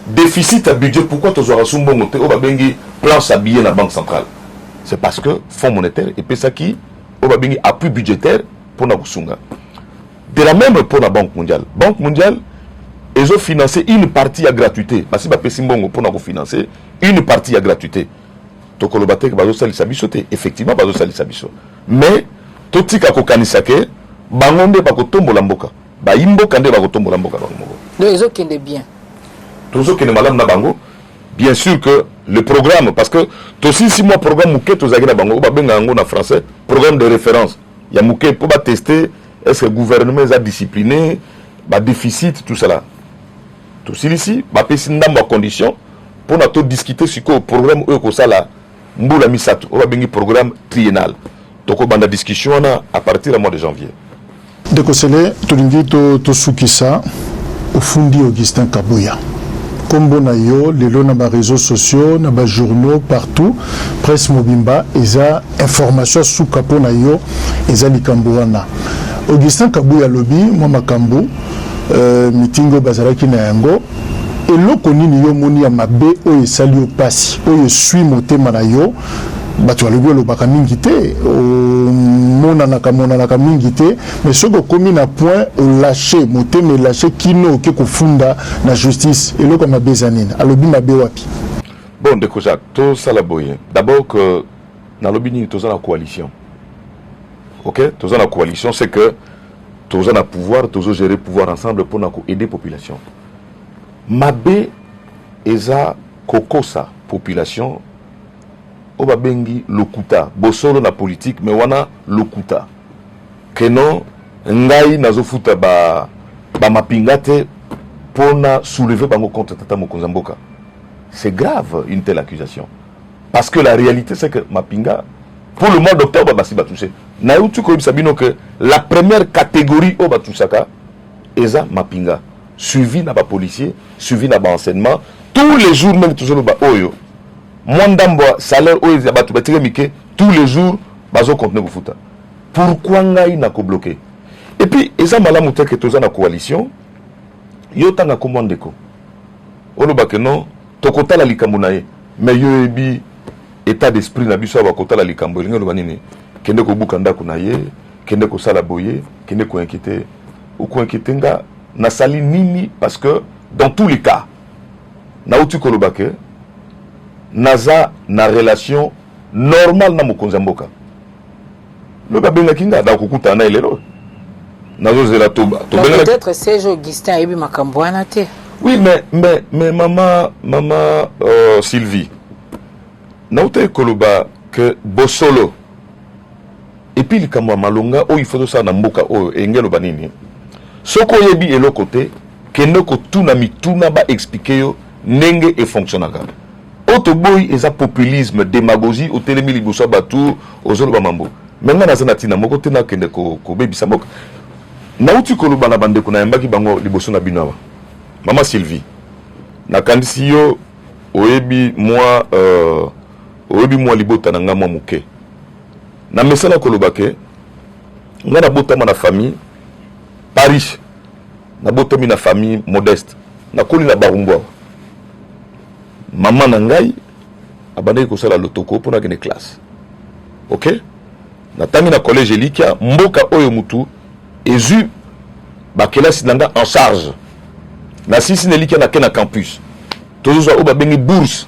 déficit à budget, pourquoi tu as un bon plan s'habiller dans la Banque centrale? C'est parce que fonds monétaire et puis ça qui a appui budgétaire pour la Busunga. De la même pour la Banque mondiale. Banque mondiale, ils ont financé une partie à gratuité. Parce que pour nous financer une partie à gratuité. Donc le bateau effectivement mais tout ce qui a kokanisake bangonde bakotombo lamboka. Ba imboka nde bakotombo lamboka bango. Les autres qui bien. Toujours que madame Nabango, bien sûr que le programme, parce que aussi 6 mois programme Mouké, tous les Nabango, ou bien en français, programme de référence. Il y a Mouké pour tester est-ce que le gouvernement est discipliné, bah déficit, tout cela. Tout ici, bah pésin dans condition pour nous discuter sur le programme Eukosala, Mboula Misato, ou bien programme triennal. Donc on a discussion à partir du mois de janvier. De Kosele, tu l'invites au Soukissa, au Fundi Augustin Kabouya. Comme na yo, les lots na réseaux sociaux, na journaux partout, presse mobimba, eza information sous capot na yo, eza likambouana. Augustin Kabouya lobby, moi makambo, mitingo bazaraki na yango, et loko nini yo moni ya mabe oyo esali yo pasi, oyo sui motema na yo, batu alobi olobaka mingi te, monanaka mingi te, mais soko komi na point lâché motema lâché kino ke kofunda na justice eloko mabe zanina alobi mabe wapi. Bon de Jacques, tout ça la boye. D'abord que na lobi ni toza na coalition. OK? Toza na coalition c'est que toza na pouvoir, toza gérer pouvoir ensemble pour na aider population. Mabe eza kokosa population oba bengi lokuta bosolo na politique mais wana lokuta keno ngai nazofuta ba mapingate pona soulever bango contre tata mokonza mboka. C'est grave une telle accusation parce que la réalité c'est que mapinga pour le mois d'octobre basi ba touché na utu ko sabino que la première catégorie au batusaka eza mapinga suivi na ba policier suivi na ba enseignement tous les jours même toujours ba oyo mondambo salaire oyo za batu batire mike tous les jours bazo continuer kufuta pourquoi ngai na ko bloquer et puis eza malamu te que toza na coalition yo tanga commande ko oloba que non tokotala likambo na ye mais yo ebi état d'esprit na biso ba kotala likambo linga loba nini kende ko buka ndako na ye kende ko sala boye kende ko inquiéter ou ko inquiéter nga na sali nini parce que dans tous les cas na uti ko loba que naza na relation normale na mokonza mboka loba benga kinga da kokuta na elelo nazo zela to peut-être c'est Augustin ebi makambo wana te. Oui, mais maman Sylvie, naute koloba que bosolo et puis le kamwa malonga o il faut ça na mboka o engelo banini. Soko yebi elo côté kendo ko tuna mituna ba expliquer yo nenge e fonctionnaka. Auto boy eza populisme, démagogie au telemi liboso batu ozolo ba mambo. Menga na zana tina moko tena kende ko bebisa mboka. Nauti koloba na bande ko na yambaki bango liboso na binawa. Maman Sylvie, na kandisi yo oyebi moi libota na nga mwa muke. Na mesana kolobake, nga na bota na famille pas riche. Na bota na famille modeste. Na koli na barumbo. Maman na ngai abandaki ko sala lotoko pona kene classe. OK? Na tangi na collège Elikia mboka oyo mutu ezu ba kelasi nanga en charge. Na sisi neliki na kena campus tozo oba bengi bourse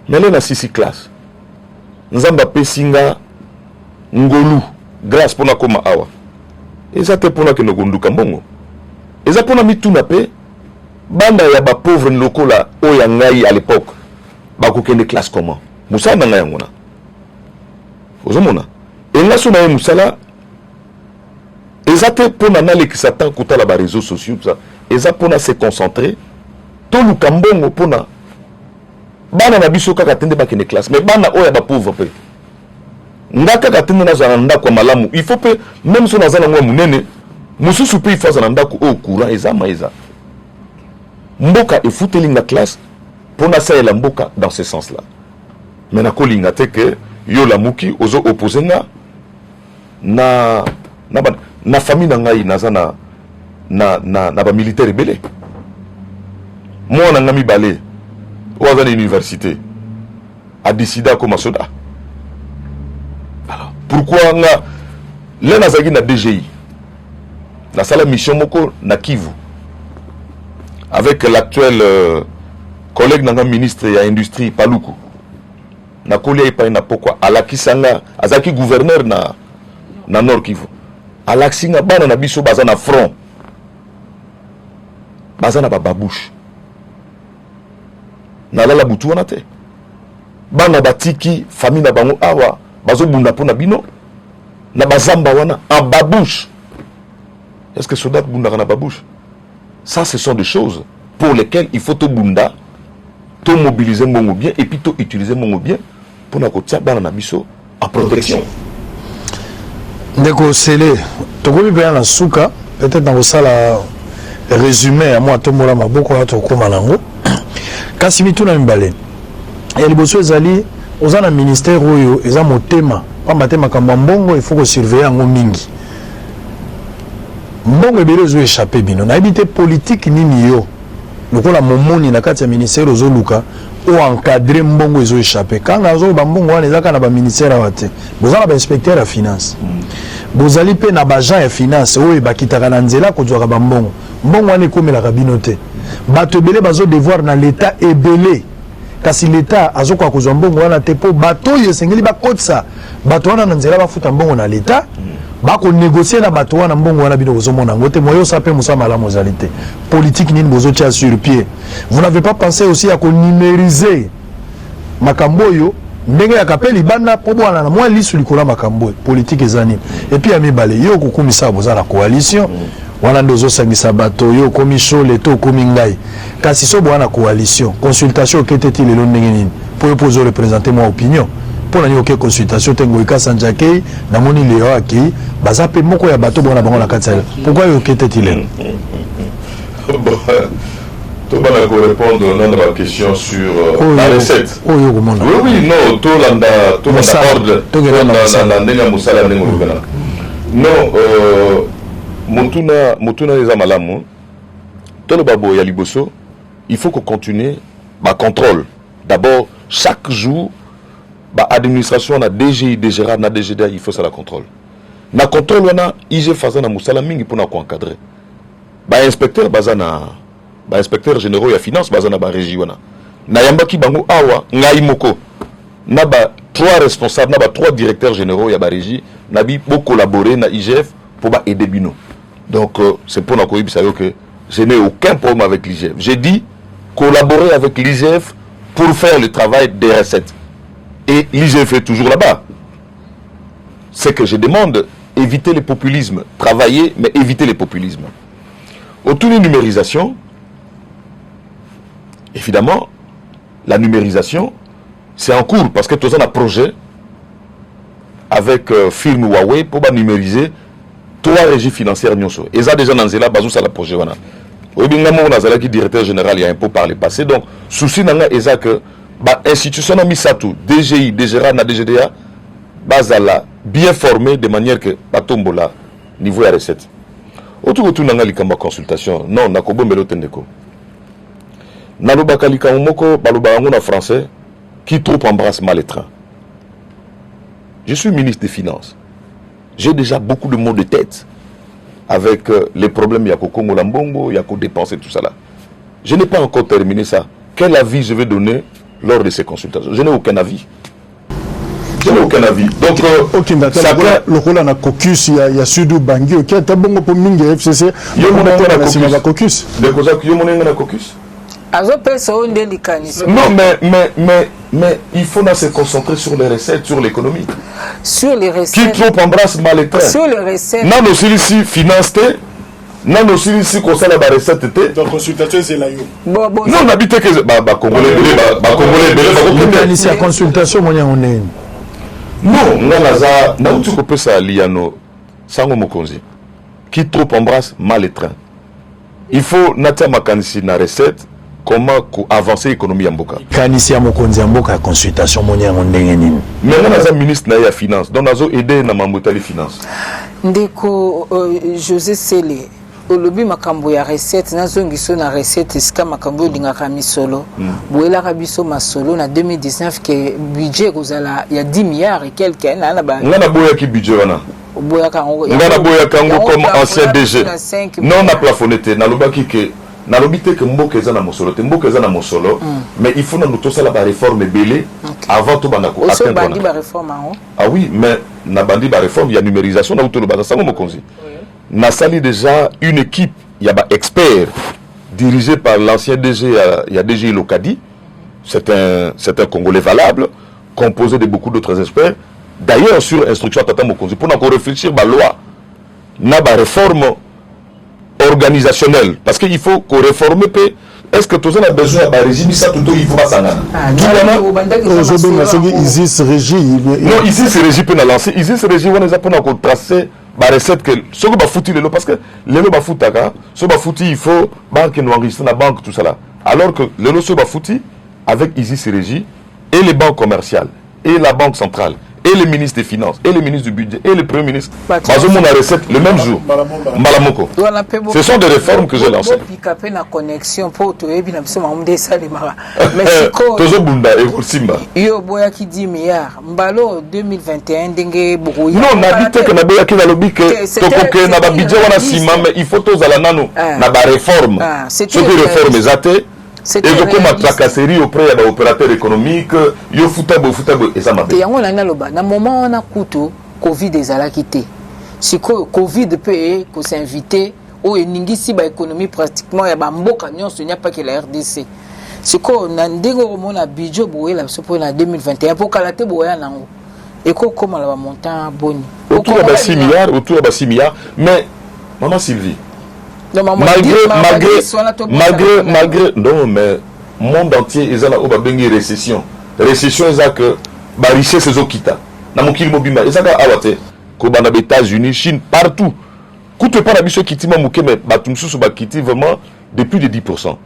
mele na sisi classe nzamba pesinga ngolu grâce pona koma awa eza te pona ke nogonduka mbongo eza pona mituna pe banda ya ba pauvre lokola oya ngai à l'époque ba ko kende classe comment musala na ngai ngona ozomona enga sona ye musala eza te pona na lekisa tan kutala ba réseaux sociaux ça eza pona se concentrer to lukambongo pona bana na biso kaka tende ba kene classe mais bana oya ba pauvre pe ndaka ka tende na zana ndako malamu il faut pe même so na zana ngwa munene mususu pe ifa zana ndako o courant eza maiza mboka e futeli na classe pona sa la mboka dans ce sens là mais na kolinga te que yo la muki ozo opposer na famille na ngai nazana na ba militaire belé moi na ngami balé ou à l'université a décidé comme soda. Alors pourquoi nga là nazaki na DGI na sala mission moko na Kivu avec l'actuel collègue nanga ministre ya industrie Paluku na kolia ipa na pourquoi alakisanga azaki gouverneur na Nord Kivu alaksinga bana na biso baza na front baza na bababouche na lala butu wana te bana batiki famille na bango awa bazo bunda pona bino na bazamba wana en babouche. Est-ce que soldat bunda na babouche? Ça ce sont des choses pour lesquelles il faut to bunda to mobiliser mongo bien et puis to utiliser mongo bien pour na kotia bana na biso en protection. Ndeko Sele tokomi bien na suka peut-être dans la résumé à moi tomola maboko to koma nango kasi mituna mbale ya liboso ezali ozana ministère oyo eza motema pamba tema kamba mbongo il faut que surveiller ngo mingi mbongo ebele ezo échapper bino na habité politique nini yo lokola momoni na kati ya ministère ozoluka o encadrer mbongo ezo échapper kanga azo ba mbongo wana ezaka na ba ministère awate bozala ba inspecteur ya finance bozali pe na ba agent ya finance oyo bakitaka na nzela ko zwaka ba mbongo mbongo wana ekomela kabino te bato ebele bazo devoir na l'état ebele kasi l'état azokoka kozwa mbongo wana te po bato oyo esengeli bakotisa bato wana na nzela bafuta mbongo na l'état bako négocier na bato wana mbongo wana bino kozomona ngo te moyo sape musa malamu ozali te politique nini bozotia sur pied. Vous n'avez pas pensé aussi à numériser makambo oyo ndenge ya kapeli bana po bwana na mwa lisu likola makambo politique ezani et puis amibale yo kokumisa boza na coalition wana ndozo sangisa bato yo komi shole to komi ngai kasi so bwana coalition consultation keteti lelo ndenge nini po yo pozo représenter moi opinion pour la OK consultation tengo ika sanjake na moni Léo aki baza pe moko ya bato bona bango na katsa. Pourquoi OK était-il? Tout le monde va répondre à la question sur la recette. Oui, oui, non, tout le monde ordre. Non, Motuna les amalamu. Tout le babo ya liboso, il faut qu'on continue le contrôle. D'abord, chaque jour, l'administration, la DGI, DGRA, la DGDA, il faut ça la contrôle. Na contrôle, on a IG Fazan na Moussala Mingi pour nous encadrer. Inspecteur Bazana. Inspecteur généraux ya finance bazana ba régie wana na yambaki bango awa ngai moko na ba 3 responsables na ba 3 directeurs généraux ya ba régie na bi bo collaborer na IGF pour ba aider bino. Donc c'est pour na koyebisa yo que je n'ai aucun problème avec l'IGF. J'ai dit collaborer avec l'IGF pour faire le travail des recettes. Et l'IGF est toujours là-bas. C'est que je demande éviter le populisme, travailler mais éviter le populisme. Autour de numérisation, évidemment, la numérisation, c'est en cours parce que tout ça, on a un projet avec firme Huawei pour numériser 3 régies financières. Et ça, déjà, dans ce bazou, ça le projet. Oui, bien, on a qui directeur général, il y a un peu par le passé. Donc, souci, c'est ça que l'institution a mis ça tout, DGI, DGRA, DGDA, bazala, bien formé de manière que batombola, niveau de recette. Autour de la consultation, non, na kobo melo tendeko. Naloba kalika moko balobango na français qui trop embrasse mal les trains. Je suis ministre des Finances. J'ai déjà beaucoup de mots de tête avec les problèmes yako Congo Lambongo, yako dépenser tout ça là. Je n'ai pas encore terminé ça. Quel avis je vais donner lors de ces consultations? Je n'ai aucun avis. Je n'ai aucun avis. Donc, le rôle en a caucus, il y a Sudou Bangui, qui est un bon pour Mingue FCC. Il y a un caucus. De cause que il y a un caucus. Non, mais il faut se concentrer sur les recettes, sur l'économie. Sur les recettes. Qui trop embrasse mal les trains. Sur les recettes. Non, nous sommes ici financés. Non, nous sommes ici comme ça la recette. Donc, consultation, c'est là. Non, on habite que. Congolais, la consultation, on est. Non, on a coupé ça à Liano, Sango Mokonzi, qui trop embrasse mal les trains. Il faut natia makanisi na recette, comment avancer l'économie en Boka. Kanisi ya Mokonzi en Boka consultation monia ndenge nini. Mais on a un ministre na ya finance, donc on a aidé na mambotali finance. Ndeko José Sele, olobi makambo ya recette nazongiso na recette esika makambo lingaka misolo. Boela kabiso masolo na 2019 que budget kozala ya 10 milliards et quelques na ba. Ngana boya ki budget wana. Ngana boya kango comme ancien DG. Non na plafonné na lobaki que na lobité que mboka eza na mosolo te mboka eza na mosolo mais il faut nous tous la réforme belé avant tout bana ko atteindre bandi ba réforme ah oui mais na bandi ba réforme il y a numérisation na tout le basa sango mokonzi na sali déjà une équipe il y a ba expert dirigé par l'ancien DG il y a DG Lokadi c'est un Congolais valable composé de beaucoup d'autres experts d'ailleurs sur instruction tata mokonzi pour nous réfléchir ba loi na ba réforme organisationnelle parce qu'il faut qu'on réforme est-ce que tout ça a besoin de régime ça tout il faut pas s'en Isis Régie non Isis Régie peut la lancer Isis Régie on a pour tracer la recette que ce que va foutre le parce que le va foutre ce va foutre il faut banque nous enregistrer la banque tout ça là alors que le lot se va foutre avec Isis Régie et les banques commerciales et la banque centrale et le ministre des Finances, et le ministre du Budget, et le Premier ministre. Bazo mon recette le même jour. Malamoko. Ce sont des réformes que j'ai lancées. Connexion pour tout et bien mais toujours bunda et simba. Yo boya qui 10 milliards. Mbalo 2021 dengue beaucoup. Non, n'habite que na boya qui na lobby que tokoke na ba budget wana sima mais il faut tous ala nano na ba réforme. Ce qui réforme ezate. Et donc, comme la tracasserie auprès des opérateurs économiques, yo foutabo et ça m'a fait. Yango na loba na moment on a couteau Covid ezala quitté. Si Covid peut ko s'inviter au ningisi ba économie pratiquement ya ba mboka nyonso n'y a pas que la RDC. Si ko na ndego mona budget boye la so pour na 2021 pour kalaté boya nango. Et comment la montant boni. Autour de 6 milliards, mais maman Sylvie malgré non mais monde entier ils ont la récession c'est que ba richesse ezokita na mokili mobimba ezaka awate ko bana ba États-Unis, Chine, partout coûte pas na biso kitima moke mais bato msusu bakiti vraiment de plus de 10%.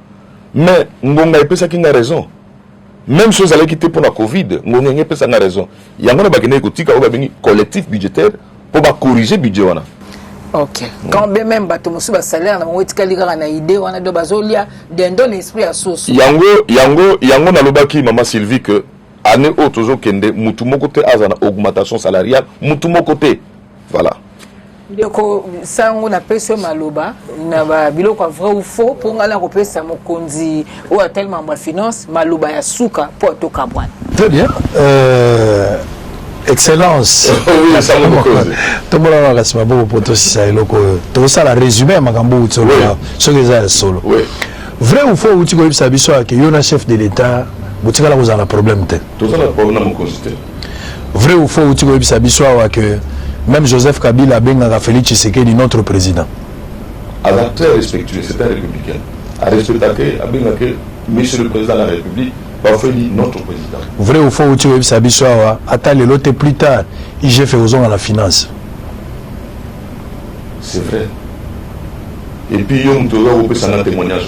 Mais ngonga epesa kinga raison. Même chose allait quitter pour la Covid, ngonga epesa nga raison. Yango na bakene kotika o ba bengi collectif budgétaire pour ba corriger budget wana. Ok. Quand même bato musu ba salaire na ngo etikali kaka na idée wana do bazolia dendo l'esprit à sauce. Yango na lobaki maman Sylvie que année autre toujours kende mutu moko te azana augmentation salariale, mutu moko te. Voilà. Ndeko sango na peso maloba na ba biloko vrai ou faux pour ngala ko pesa mokonzi ou tellement ba finance maloba ya suka pour to kabwana. Très bien. Excellence. Oui, ça me cause. Tout le monde a rassemblé beaucoup pour tout ça et loko. Tout ça la résumé makambo solo là. Ce que ça solo. Oui. Vrai ou faux ou tu connais ça biso que yona chef de l'état, butika la vous a un problème te. Tout ça la problème mon cause. Vrai ou faux ou tu connais ça biso que même Joseph Kabila a bien Félix Tshisekedi notre président. Alors très respectueux, c'est un républicain. À respecter, à bien que Monsieur le Président de la République va faire notre président. Vrai ou faux ou tu veux savoir ça? Attends le lot plus tard, il j'ai fait aux hommes à la finance. C'est vrai. Et puis on peut s'en témoignage.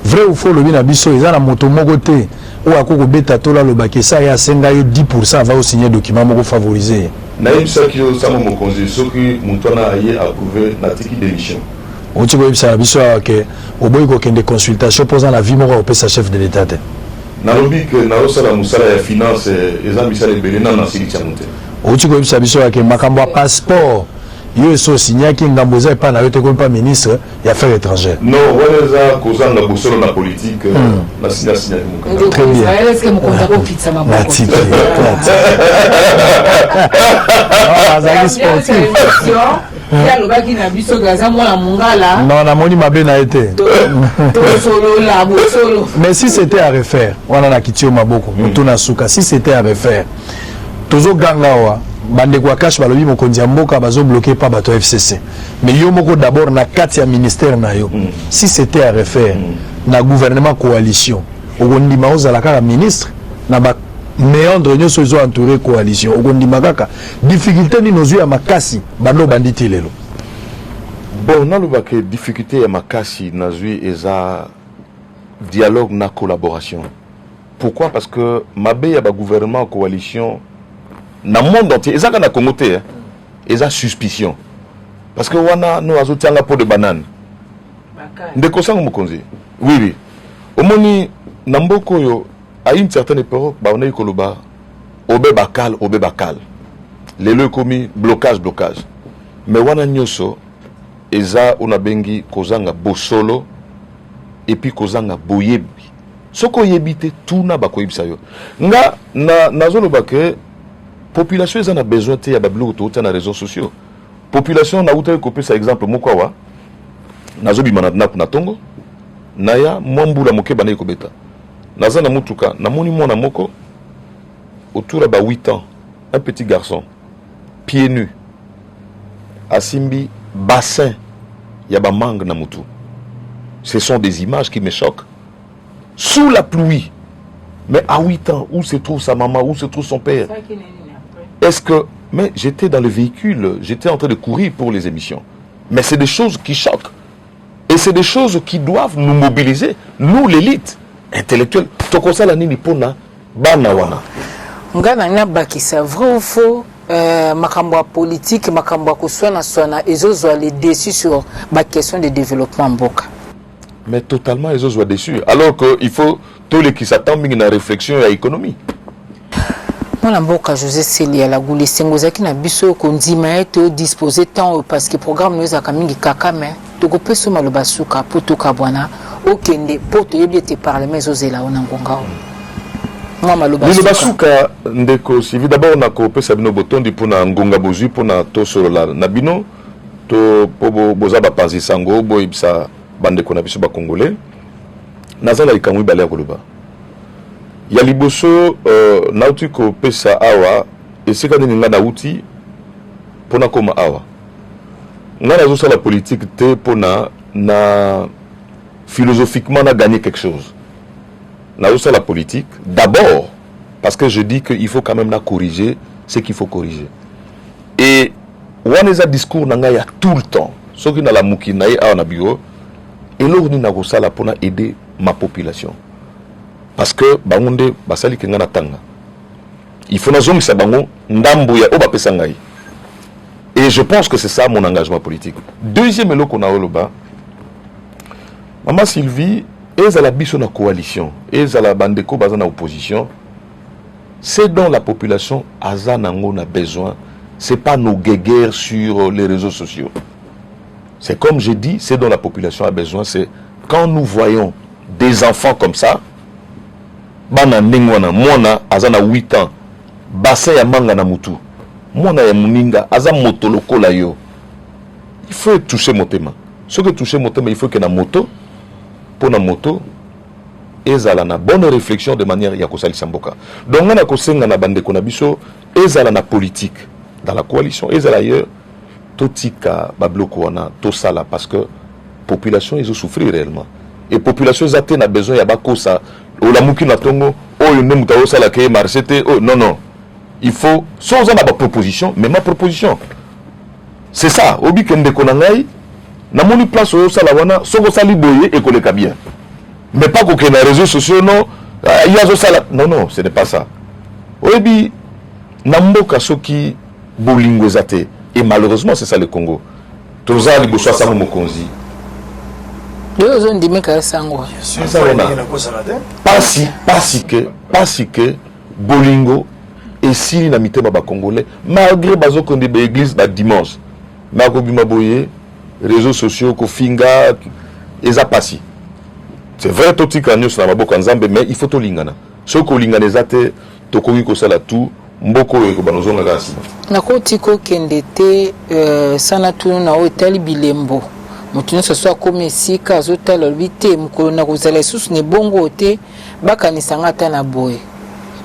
Vrai ou faux le bien abisso ils ont la moto mogoté ou à quoi beta tola le baké ça y a 10% va signer document moko favorisé. Naïm ça qui est ça mon conseil, ce que mon tourna aille approuvé l'article d'émission. On tu vois ça biso que au boy ko kende consultation posant la vie moko au sa chef de l'état. Nalobi que na osala musala ya finance eza misala ebele na sili tya monte. On tu vois ça biso que makambo passeport yo so signé ki ngambo za pa na yo te ko pas ministre ya affaires étrangères. Non, wala kozanga bosolo na politique na signa mon. Très bien. Est-ce que mon compte ko pizza ma La type. Ah, ça sportif. Ya lobaki na biso gaza mwana mungala. Non, na moni mabe na été. Solo la solo. Mais si c'était à refaire, on a quitté maboko, mutuna suka, si c'était à refaire. Tozo ganga wa bande kwa cash balobi mokonzi ya mboka bazo bloqué par bato FCC. Mais yo moko d'abord na kati ya ministère na yo. Si c'était à refaire, na gouvernement coalition, ogondi maoza la kaka ministre na ba méandre nyo sozo entouré coalition. Ogondi makaka difficulté ni nozu ya makasi bando banditi lelo. Bon, na lobake difficulté ya makasi nazui eza dialogue na collaboration. Pourquoi? Parce que mabe ya ba gouvernement coalition na monde entier ezaka na Congo te eza suspicion. Parce que wana no azotianga pot de banane. Ndeko sango mokonzi. Oui oui. Omoni na mboko yo à une certaine époque ba on a koloba obe bakal. Lelo komi blocage. Mais wana nyoso eza ona bengi kozanga bosolo et puis kozanga boyebi. Soko yebite tuna bakoyebisa yo. Nga na zoloba ke population eza na besoin te ya bablo to na réseaux sociaux. Population na uta kopé ça exemple mokwa nazobima na tongo naya mwambula moke bana ekobeta. Naza na mutuka na moni mwana moko autour de 8 ans, un petit garçon pieds nus asimbi bassin ya ba mangue na mutu. Ce sont des images qui me choquent. Sous la pluie. Mais à 8 ans, où se trouve sa maman, où se trouve son père? Est-ce que... Mais j'étais dans le véhicule, j'étais en train de courir pour les émissions. Mais c'est des choses qui choquent. Et c'est des choses qui doivent nous mobiliser, nous l'élite intellectuelle. Tokosa la nini pona bana wana. Ngana na bakisa vrai ou faux makambo politique, makambo kuswana swana ezozwa les déçus sur la question de développement mboka. Mais totalement ils sont déçus. Alors qu'il faut tous les qui s'attendent à une réflexion à l'économie. Moi, mboka José Célia la gouli sengozaki na biso kondima eto disposer temps parce que programme nous a kamingi kaka mais to ko peso maloba suka poto kabwana okende poto yebite parlement zozela ona ngonga. Moi maloba suka ndeko sivi d'abord na ko pesa bino botondi pona ngonga bozu pona to solola na bino to pobo bozaba panzi sango boyibsa bande ko na biso ba congolais nazala ikamwi bale koloba ya liboso nauti ko pesa awa esika nini nga na uti pona koma awa nga na zo la politique te pona na philosophiquement na gagner quelque chose na zo la politique d'abord parce que je dis qu'il faut quand même la corriger ce qu'il faut corriger. Et on a des discours il y a tout le temps. Ce qui n'a la mouki na a bureau et l'or ni na la pour aider ma population. Parce que bangonde basali kengana tanga. Il faut nazongi sa bango ndambo ya oba pesangai. Et je pense que c'est ça mon engagement politique. Deuxième élo qu'on a au loba. Maman Sylvie, ils à la biso na coalition, ils à la bandeko bazana opposition. C'est dont la population azanango a besoin. C'est pas nos guéguerres sur les réseaux sociaux. C'est comme je dis, c'est dont la population a besoin. C'est quand nous voyons des enfants comme ça, bana nengwana, mwana azana 8 ans, basa ya manga na mutu, mwana ya muninga, aza motoloko la yo. Il faut toucher mon thème. Ce que toucher mon thème, il faut que na moto, pour na moto, ezala na bonne réflexion de manière ya kosali samboka. Donc on a kosenga na bande konabiso, ezala na politique dans la coalition, ezala ailleurs, totika babloko wana tosala parce que population ils ont souffert réellement. Et population ils a besoin ya bakosa o la muki na tongo o yone mutawo sala ke marchete oh non non. Il faut sans en avoir proposition, mais ma proposition c'est ça, obi kende konangai na moni place o sala wana soko sali boye et koleka bien. Mais pas que les réseaux sociaux, non. Il y a ça. Non, non, ce n'est pas ça. Oebi, Namboka Soki, Bolingo Zate. Et malheureusement, c'est ça le Congo. Toza li boshwa sa mokonzi. Yo zone di meka sango. Pas si que Bolingo et si na mitema ba congolais malgré bazo konde ba église ba dimanche. Na ko bima boye réseaux sociaux ko finga eza pasi. C'est vrai tout tika news na maboko nzambe mais il faut to lingana. Soko lingana ezate to koki ko sala tout mboko ko banozonga kasi. Na ko tiko kendete sana tu na hôtel Bilembo. Mutu ne soit comme ici ka zotala lobite mukolo na kozala susu ne bongo te bakanisa ngata na boye.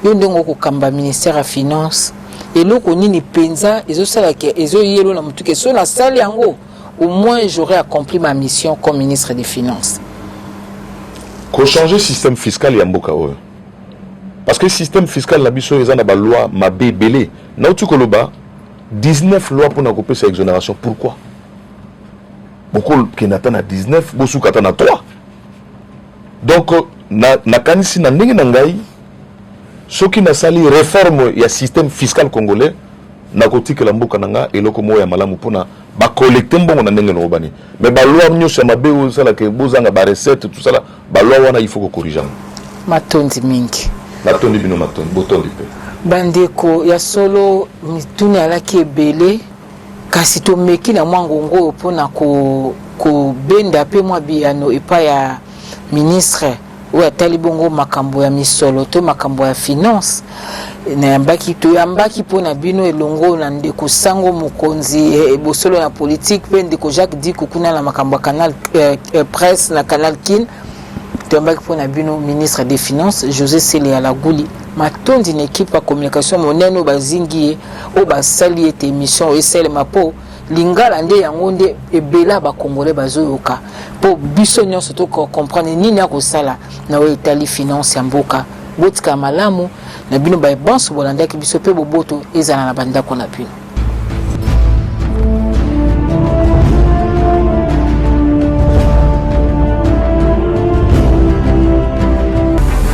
Yo ndongo ko kamba ministère ya finance eloko nini penza ezosala ke ezoyelo na mutu ke so na sali yango au moins j'aurais accompli ma mission comme ministre des finances. Qu'on change le système fiscal et mboka oyo. Parce que le système fiscal la biso eza na ba loi mabe belé. Na utu koloba 19 lois pour na couper sa exonération. Pourquoi? Beaucoup qui n'attend à 19, beaucoup qui attend à 3. Donc na kanisi na ndenge na ngai ceux qui na sali réforme ya système fiscal congolais na kotika la mboka nanga eloko moya malamu pona ba collecter mbongo na ndenge no bani. Mais ba loi nyosha mabe o sala ke bozanga ba recette tout ça là ba loi wana il faut ko corriger. Matondi mingi. Matondi bino matondi botondi pe. Bandeko ya solo mituni alaki ebele kasi to meki na mwangongo pona ko benda pe mwa biano epa ya ministre ou atali bongo makambo ya misolo to makambo ya finance na yambaki to yambaki pona bino elongo na ndeko sango mokonzi bosolo na politique pe ndeko Jacques Diko kuna na makambo ya canal presse na canal kin to yambaki pona bino ministre des finances José Sele ya Laguli matondi na équipe ya communication moneno bazingi o basali ete émission esele mapo lingala nde yango nde ebela ba congolais bazoyoka po biso nyonso to comprendre nini akosala na Itali finance ya mboka botika malamu na bino ba banso bolandaki biso pe boboto ezala na bandako na bino.